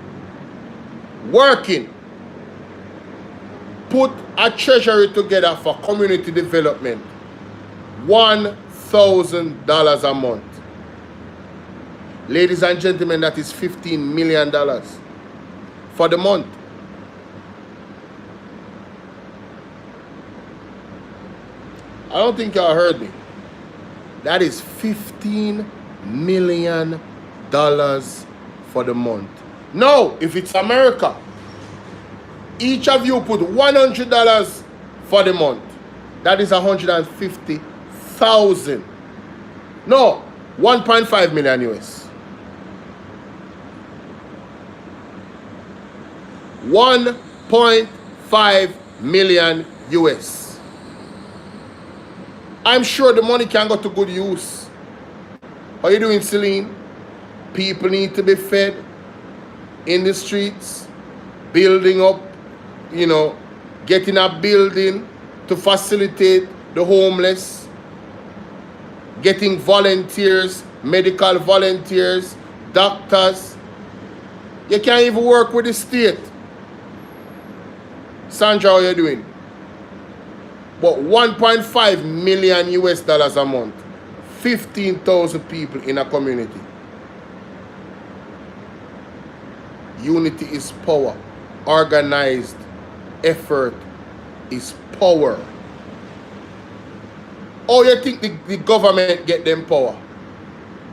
working, put a treasury together for community development. $1,000 a month. Ladies and gentlemen, that is $15 million for the month. I don't think y'all heard me. That is $15 million for the month. No, if it's America, each of you put $100 for the month. That is 150,000. No, 1.5 million US. 1.5 million US. I'm sure the money can go to good use. How you doing, Celine? People need to be fed in the streets, building up, you know, getting a building to facilitate the homeless, getting volunteers, medical volunteers, doctors. You can't even work with the state. Sandra, how you doing? But 1.5 million US dollars a month. 15,000 people in a community. Unity is power. Organized effort is power. Oh, you think the government get them power?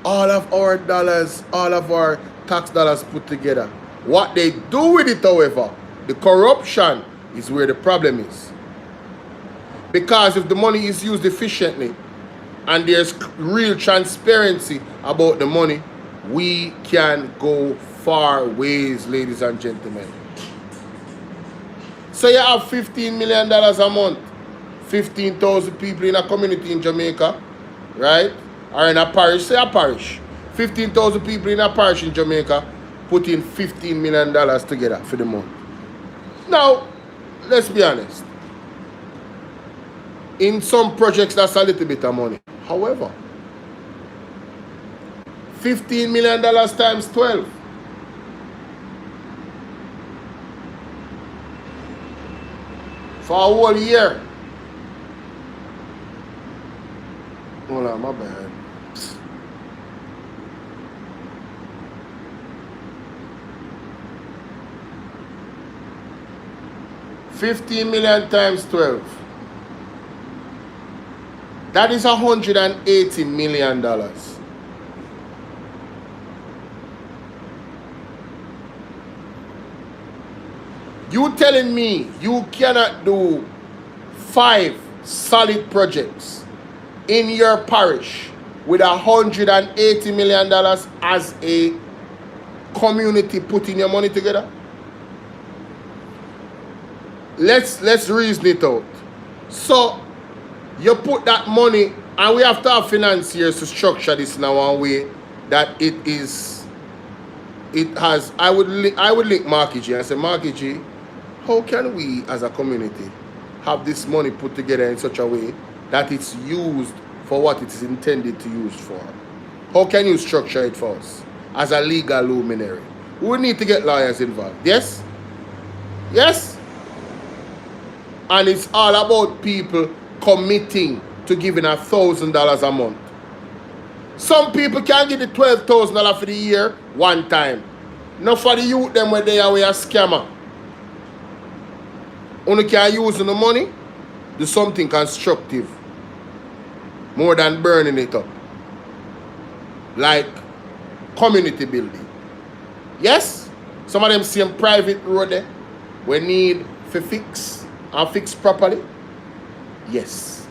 All of our dollars, all of our tax dollars put together. What they do with it, however, the corruption is where the problem is. Because if the money is used efficiently and there's real transparency about the money, we can go far ways, ladies and gentlemen. So you have $15 million a month, 15,000 people in a community in Jamaica, right? Or in a parish, say a parish. 15,000 people in a parish in Jamaica put in $15 million together for the month. Now, let's be honest. In some projects, that's a little bit of money. However, $15 million times 12. For a whole year. Hold on, my bad. $15 million times 12. That is $180 million. You telling me you cannot do 5 solid projects in your parish with $180 million as a community putting your money together? Let's reason it out. So you put that money, and we have to have financiers to structure this in one way that it has. I would link Marky G and say, Marky G, how can we as a community have this money put together in such a way that it's used for what it is intended to use for? How can you structure it for us as a legal luminary? We would need to get lawyers involved. Yes? Yes? And it's all about people committing to giving $1,000 a month. Some people can give the $12,000 for the year one time. Not for the youth them where they are a scammer. Only can use the money, do something constructive. More than burning it up. Like community building. Yes? Some of them same private road there we need to fix and fix properly. Yes.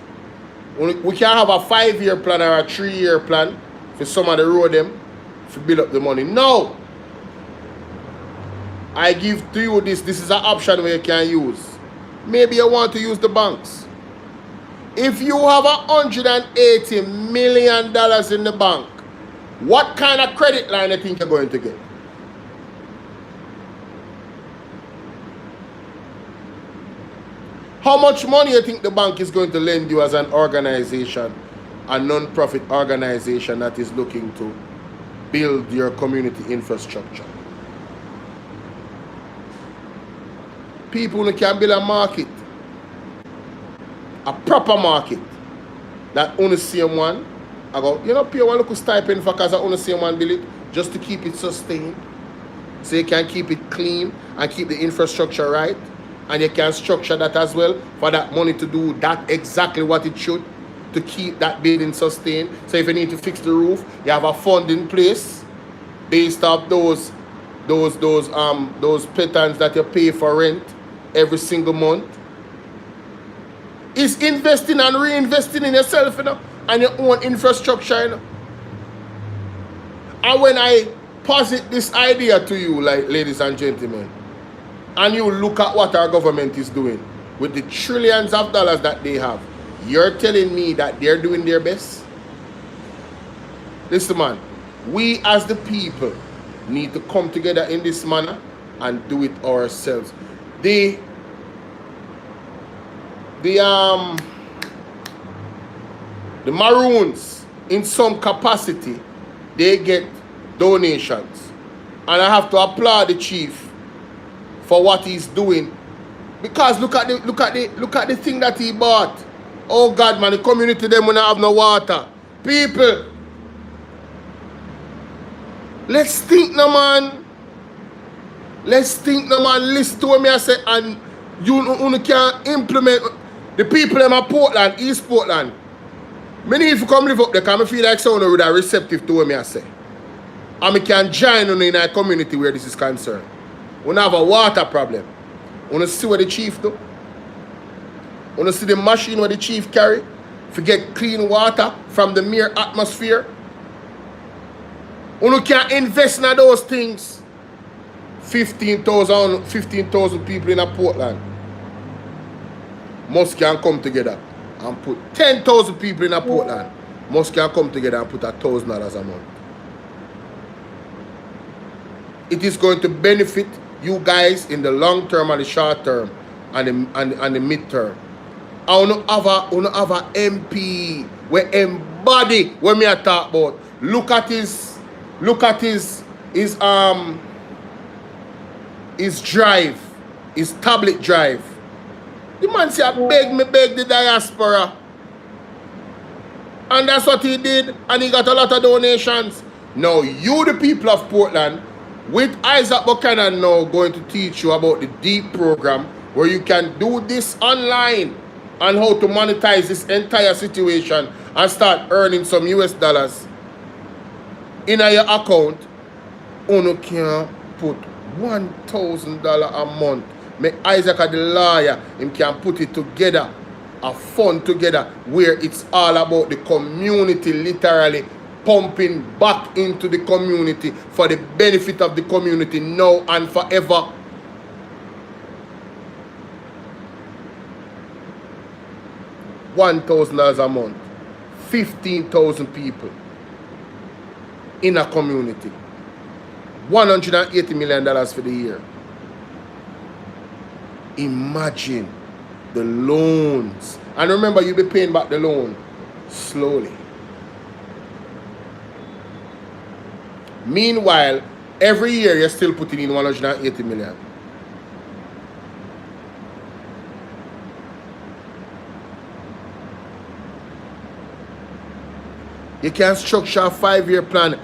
We can have a 5-year plan or a 3-year plan for some of the road them to build up the money. No. I give to you this. This is an option where you can use. Maybe you want to use the banks. If you have $180 million in the bank, what kind of credit line do you think you're going to get? How much money you think the bank is going to lend you as an organization, a non-profit organization that is looking to build your community infrastructure? People who can build a market, a proper market, that only same one, I go, you know, pay one local stipend for because I only same one build it, just to keep it sustained, so you can keep it clean and keep the infrastructure right. And you can structure that as well for that money to do that exactly what it should to keep that building sustained. So if you need to fix the roof, you have a fund in place based off those patterns that you pay for rent every single month. It's investing and reinvesting in yourself, you know, and your own infrastructure, you know. And when I posit this idea to you, like, ladies and gentlemen, and you look at what our government is doing with the trillions of dollars that they have, you're telling me that they're doing their best? Listen, man, we as the people need to come together in this manner and do it ourselves. The Maroons, in some capacity, they get donations, and I have to applaud the chief for what he's doing, because look at the thing that he bought. Oh God, man, the community them when I have no water. People, let's think no man. Let's think no man. Listen to me I say, and you can implement the people in my Portland, East Portland. Many if you come live up there, because I feel like someone would are receptive to what I say. And I can join in a community where this is concerned. We don't have a water problem. We don't see what the chief do. We don't see the machine what the chief carry to get clean water from the mere atmosphere. We can invest in those things. 15,000 people in a Portland must can come together and put 10,000 people in a Portland must can come together and put $1,000 a month. It is going to benefit you guys in the long term and the short term and the mid term. I want to have a MP we embody what me I talk about. Look at his drive, his tablet drive. The man say, I beg the diaspora. And that's what he did, and he got a lot of donations. Now you, the people of Portland, with Isaac Buchanan now going to teach you about the DEEP program, where you can do this online and how to monetize this entire situation and start earning some US dollars in your account. You can put $1,000 a month Make Isaac the lawyer, him can put it together, a fund together, where it's all about the community, literally pumping back into the community for the benefit of the community now and forever. $1,000 a month, 15,000 people in a community, $180 million for the year. Imagine the loans. And remember, you'll be paying back the loan slowly. Meanwhile, every year you're still putting in 180 million. You can structure a 5-year plan.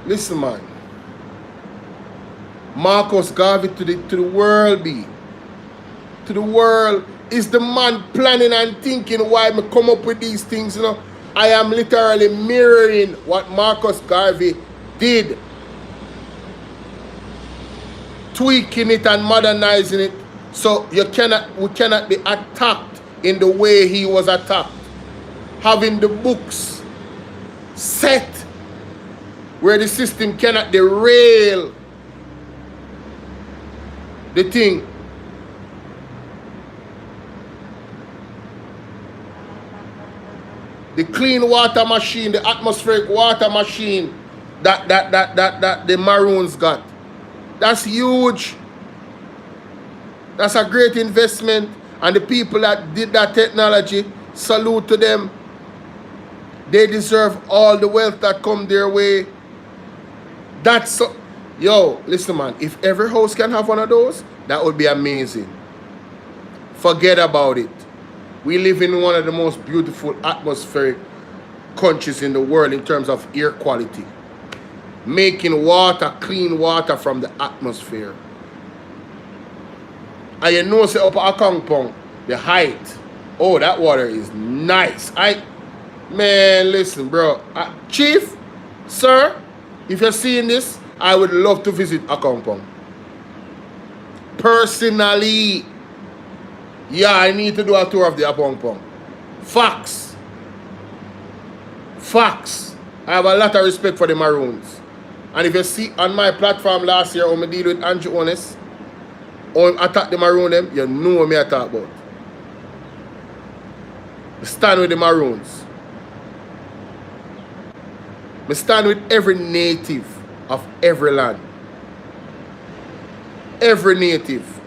Listen, man. Marcus Garvey to the world be. To the world is the man planning and thinking why me come up with these things, you know. I am literally mirroring what Marcus Garvey did. Tweaking it and modernizing it. So we cannot be attacked in the way he was attacked. Having the books set where the system cannot derail the thing. The clean water machine, the atmospheric water machine that the Maroons got. That's huge. That's a great investment. And the people that did that technology, salute to them. They deserve all the wealth that come their way. That's so, yo, listen, man, if every house can have one of those, that would be amazing. Forget about it. We live in one of the most beautiful atmospheric countries in the world in terms of air quality. Making water, clean water from the atmosphere. And you know, say up at Akangpong, the height, oh, that water is nice. Man, listen, bro. Chief, sir, if you're seeing this, I would love to visit Akangpong. Personally. Yeah, I need to do a tour of the Akangpong. Facts. Facts. I have a lot of respect for the Maroons. And if you see on my platform last year when I deal with Andrew Honest, or attack the Maroon them, you know what I talk about. I stand with the Maroons. I stand with every native of every land. Every native.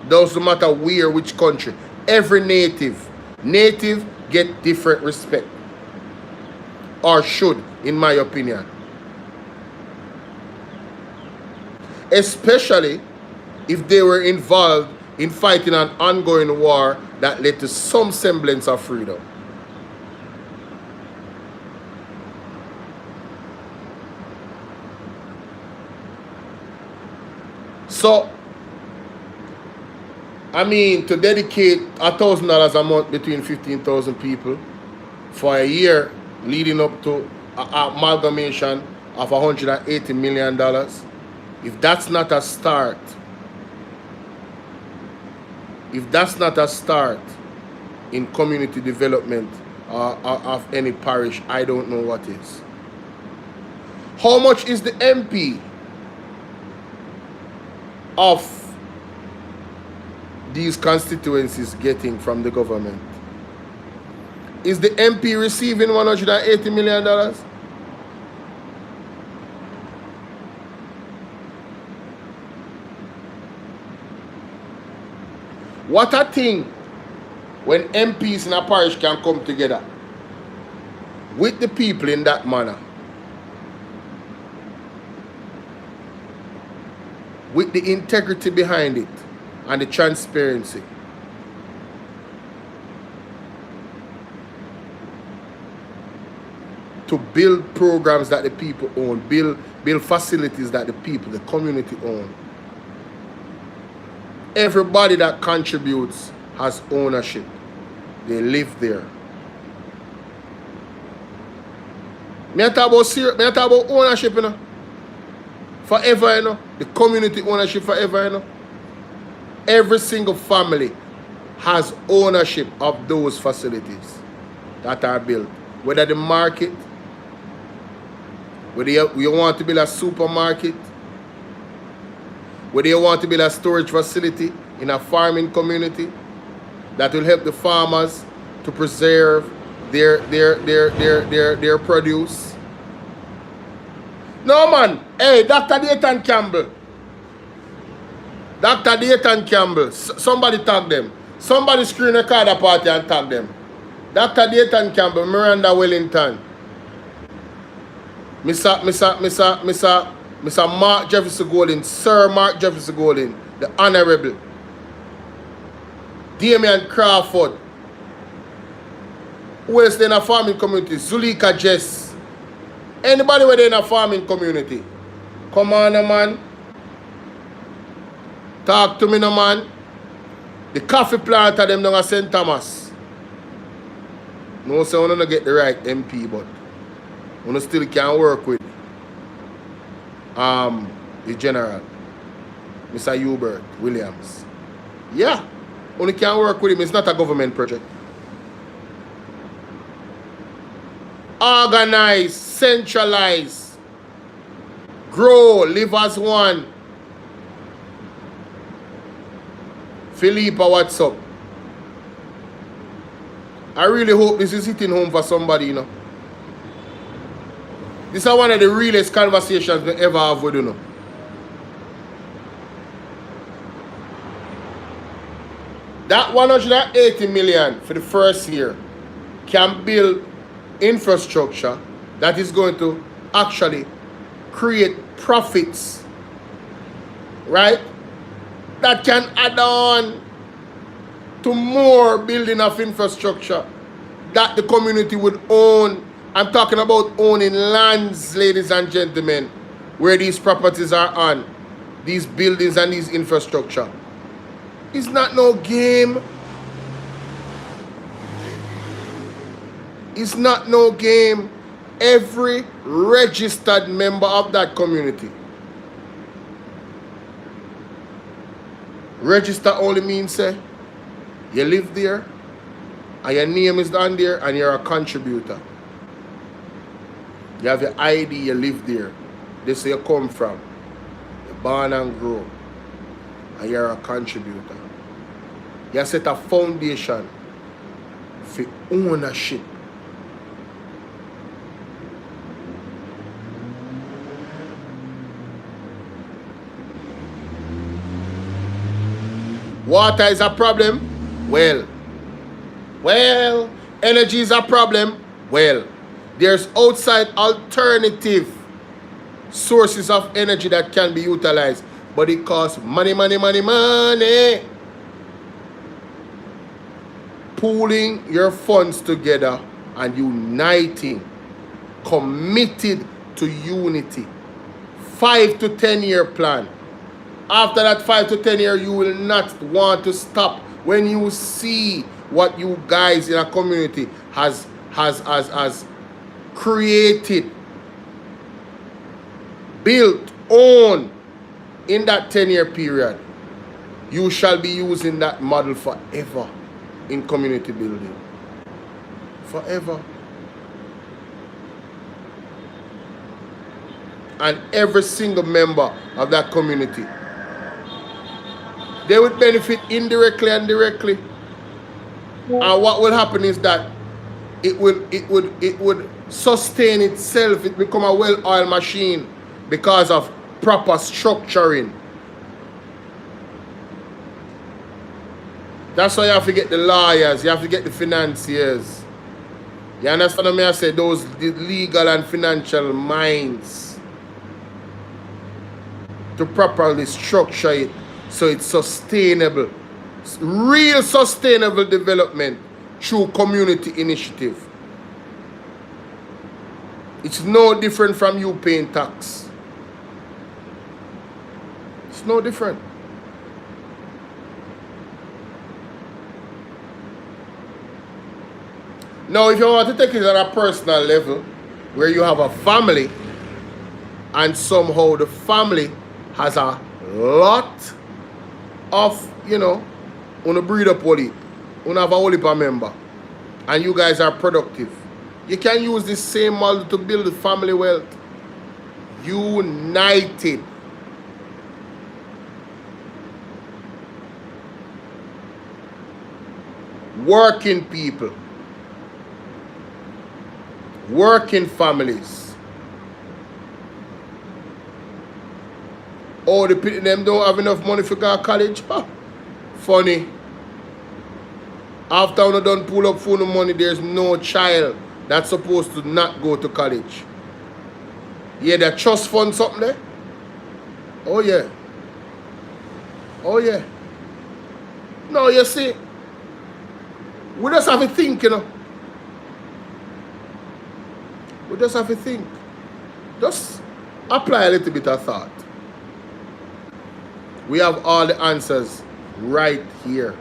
Doesn't matter where, which country. Every native. Native get different respect. Or should, in my opinion. Especially if they were involved in fighting an ongoing war that led to some semblance of freedom. So, I mean, to dedicate $1,000 a month between 15,000 people for a year leading up to an amalgamation of $180 million, if that's not a start, in community development of any parish, I don't know what is. How much is the MP of these constituencies getting from the government? Is the MP receiving $180 million? What a thing when MPs in a parish can come together with the people in that manner. With the integrity behind it and the transparency. To build programs that the people own, build facilities that the people, the community own. Everybody that contributes has ownership. They live there. Me talk about ownership, you know. Forever, you know. The community ownership forever, you know. Every single family has ownership of those facilities that are built. Whether the market, whether you want to build a supermarket, whether you want to build a storage facility in a farming community that will help the farmers to preserve their produce. No man, hey, Dr. Dayton Campbell. Dr. Dayton Campbell, somebody tag them. Somebody screen record a party and tag them. Dr. Dayton Campbell, Miranda Wellington. Mr. Mark Jefferson Golden, Sir Mark Jefferson Golden, the Honorable. Damian Crawford. Who else in a farming community? Zulika Jess. Anybody within a farming community? Come on, man. Talk to me, no man. The coffee planter them down at St. Thomas. No, so I don't get the right MP, but I still can work with the general, Mr. Hubert Williams. Yeah, only can work with him. It's not a government project. Organize, centralize, grow, live as one. Philippa, what's up? I really hope this is hitting home for somebody, you know. This is one of the realest conversations we ever have with, you know. That 180 million for the first year can build infrastructure that is going to actually create profits, right? That can add on to more building of infrastructure that the community would own. I'm talking about owning lands, ladies and gentlemen, where these properties are on, these buildings and these infrastructure. It's not no game. It's not no game. Every registered member of that community. Register only means say you live there and your name is down there and you're a contributor. You have your ID, you live there. This is where you come from. You're born and grow. And you're a contributor. You set a foundation for ownership. Water is a problem? Well. Energy is a problem? Well. There's outside alternative sources of energy that can be utilized. But it costs money. Pooling your funds together and uniting. Committed to unity. 5 to 10 year plan. After that 5 to 10 year, you will not want to stop when you see what you guys in a community has created, built, owned in that 10-year period. You shall be using that model forever in community building. Forever. And every single member of that community, they would benefit indirectly and directly. And what will happen is that it would sustain itself. It become a well-oiled machine because of proper structuring. That's why you have to get the lawyers, you have to get the financiers. You understand what I say? Those legal and financial minds to properly structure it so it's sustainable. Real sustainable development through community initiative. It's no different from you paying tax. It's no different. Now, if you want to take it at a personal level, where you have a family and somehow the family has a lot of, you know, on a breed up whole heap. On have a whole heap of member. And you guys are productive. You can use this same model to build family wealth. United. Working people. Working families. Oh, the people them don't have enough money for go to college? Huh. Funny. After you done pull up full of money, there's no child that's supposed to not go to college. Yeah, the trust fund something there? Oh yeah. Oh yeah. No, you see, we just have to think, you know. We just have to think. Just apply a little bit of thought. We have all the answers right here.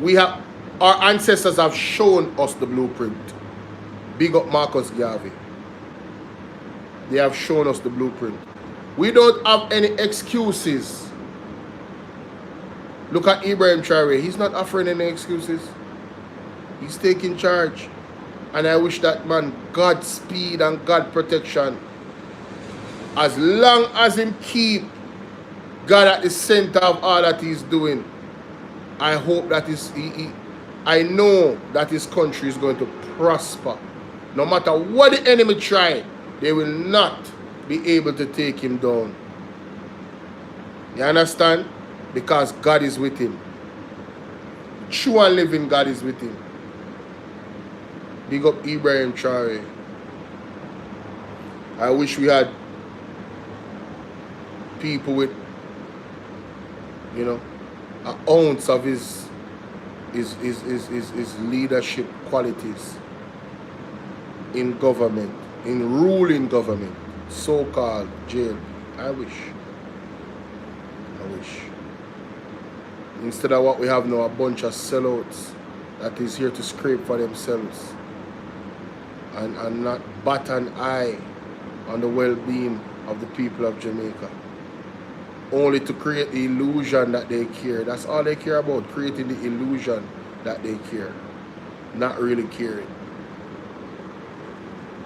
We have, our ancestors have shown us the blueprint. Big up Marcus Garvey. They have shown us the blueprint. We don't have any excuses. Look at Ibrahim Traore. He's not offering any excuses. He's taking charge. And I wish that man Godspeed and God protection. As long as him keep God at the center of all that he's doing, I hope that I know that his country is going to prosper. No matter what the enemy try, they will not be able to take him down. You understand? Because God is with him. True and living God is with him. Big up Ibrahim Traore. I wish we had people with, you know, an ounce of his leadership qualities in government, in ruling government, so-called jail. I wish. Instead of what we have now, a bunch of sellouts that is here to scrape for themselves and not bat an eye on the well-being of the people of Jamaica. Only to create the illusion that they care. That's all they care about, creating the illusion that they care, not really caring.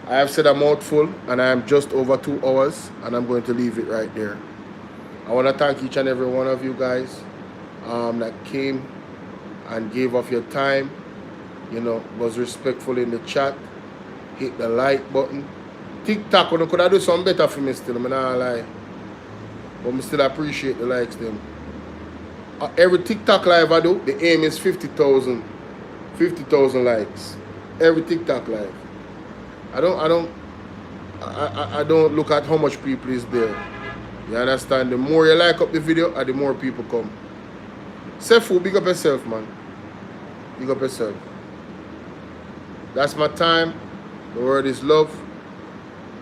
I have said a mouthful and I am just over 2 hours and I'm going to leave it right there. I want to thank each and every one of you guys that came and gave off your time, you know, was respectful in the chat, hit the like button. TikTok, when I could have do something better for me still, I'm not lie. But I still appreciate the likes them. Every TikTok live I do, the aim is 50,000 likes. Every TikTok live. I don't look at how much people is there. You understand? The more you like up the video, the more people come. Sefu, big up yourself, man. Big up yourself. That's my time. The word is love.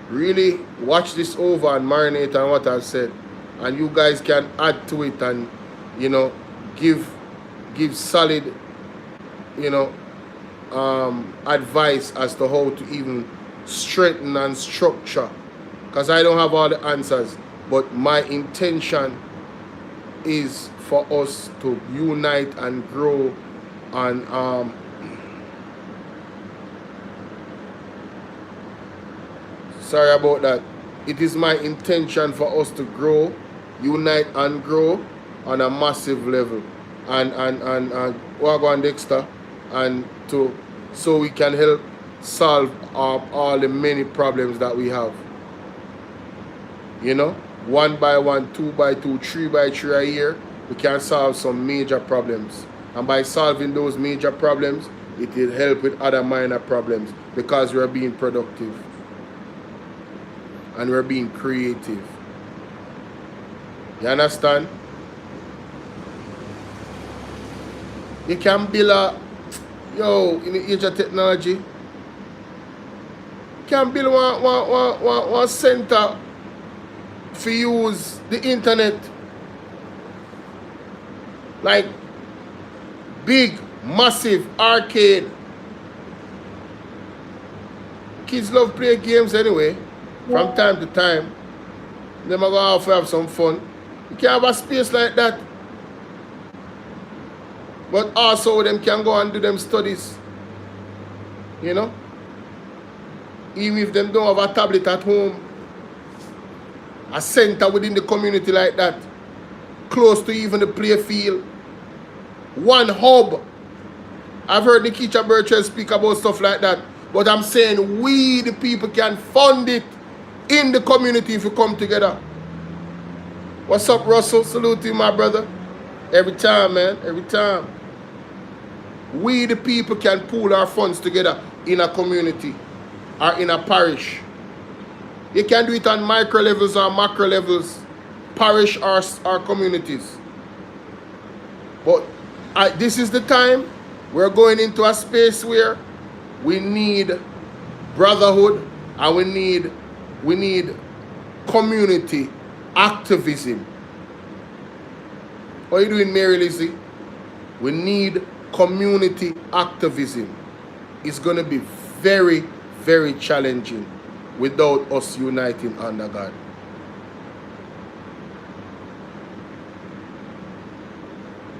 Really watch this over and marinate on what I've said. And you guys can add to it and, you know, give solid, you know, advice as to how to even strengthen and structure. Because I don't have all the answers. But my intention is for us to unite and grow and sorry about that. It is my intention for us to grow, unite and grow on a massive level. And Wagwan Dexter, and so we can help solve all the many problems that we have. You know, 1 by 1, 2 by 2, 3 by 3 a year, we can solve some major problems. And by solving those major problems, it will help with other minor problems because we're being productive and we're being creative. You understand? You can build in the age of technology, you can build one center for use the internet. Like big, massive arcade. Kids love play games anyway. From time to time, them are going to have some fun. You can have a space like that. But also them can go and do them studies. You know? Even if them don't have a tablet at home. A center within the community like that. Close to even the play field. One hub. I've heard Nikita Bvrclip speak about stuff like that. But I'm saying we, the people, can fund it in the community if we come together. What's up, Russell? Salute to you, my brother. Every time, man. Every time. We, the people, can pool our funds together in a community or in a parish. You can do it on micro levels or macro levels, parish or communities. But this is the time we're going into a space where we need brotherhood and we need community activism. What are you doing, Mary Lizzie? We need community activism. It's going to be very, very challenging without us uniting under God.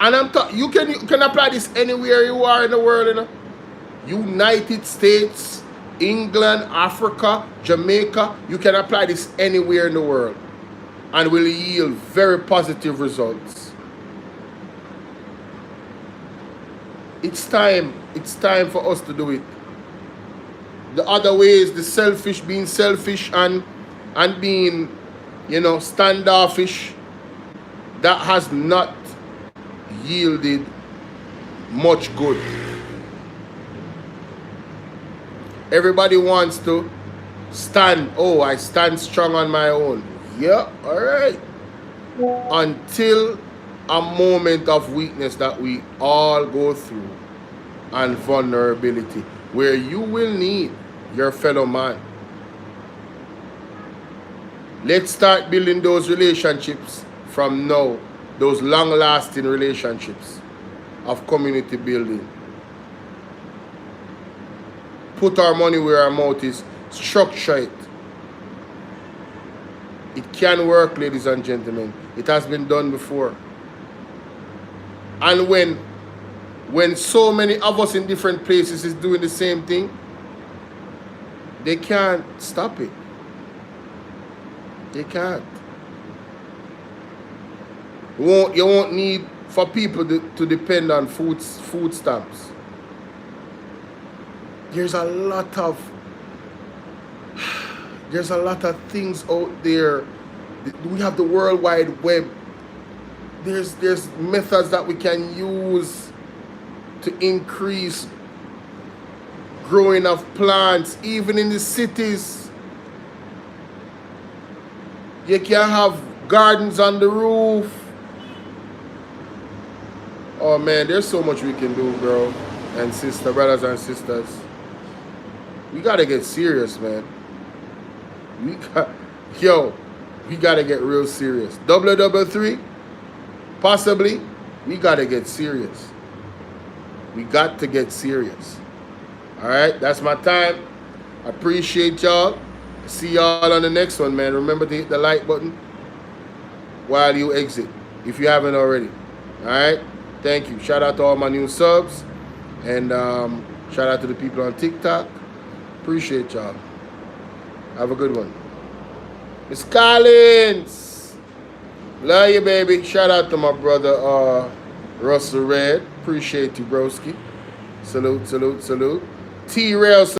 And you can apply this anywhere you are in the world, you know? United States, England, Africa, Jamaica, you can apply this anywhere in the world and will yield very positive results. It's time for us to do it. The other way is the being selfish and being, you know, standoffish. That has not yielded much good. Everybody wants to stand. Oh, I stand strong on my own. Yeah, all right. Until a moment of weakness that we all go through and vulnerability, where you will need your fellow man. Let's start building those relationships from now, those long-lasting relationships of community building. Put our money where our mouth is. Structure it. It can work, ladies and gentlemen. It has been done before. And when so many of us in different places is doing the same thing, they can't stop it. They can't. You won't need for people to depend on food stamps. There's a lot of things out there. We have the World Wide Web. There's methods that we can use to increase growing of plants, even in the cities. You can have gardens on the roof. Oh man, there's so much we can do, bro and sister, brothers and sisters. We gotta get serious, man. We gotta get real serious. 333, possibly. We gotta get serious. We got to get serious. All right, that's my time. I appreciate y'all. See y'all on the next one, man. Remember to hit the like button while you exit, if you haven't already. All right, thank you. Shout out to all my new subs, and shout out to the people on TikTok. Appreciate y'all. Have a good one. Miss Collins, love you, baby. Shout out to my brother Russell Red. Appreciate you, broski. Salute, salute, salute. T-Rail.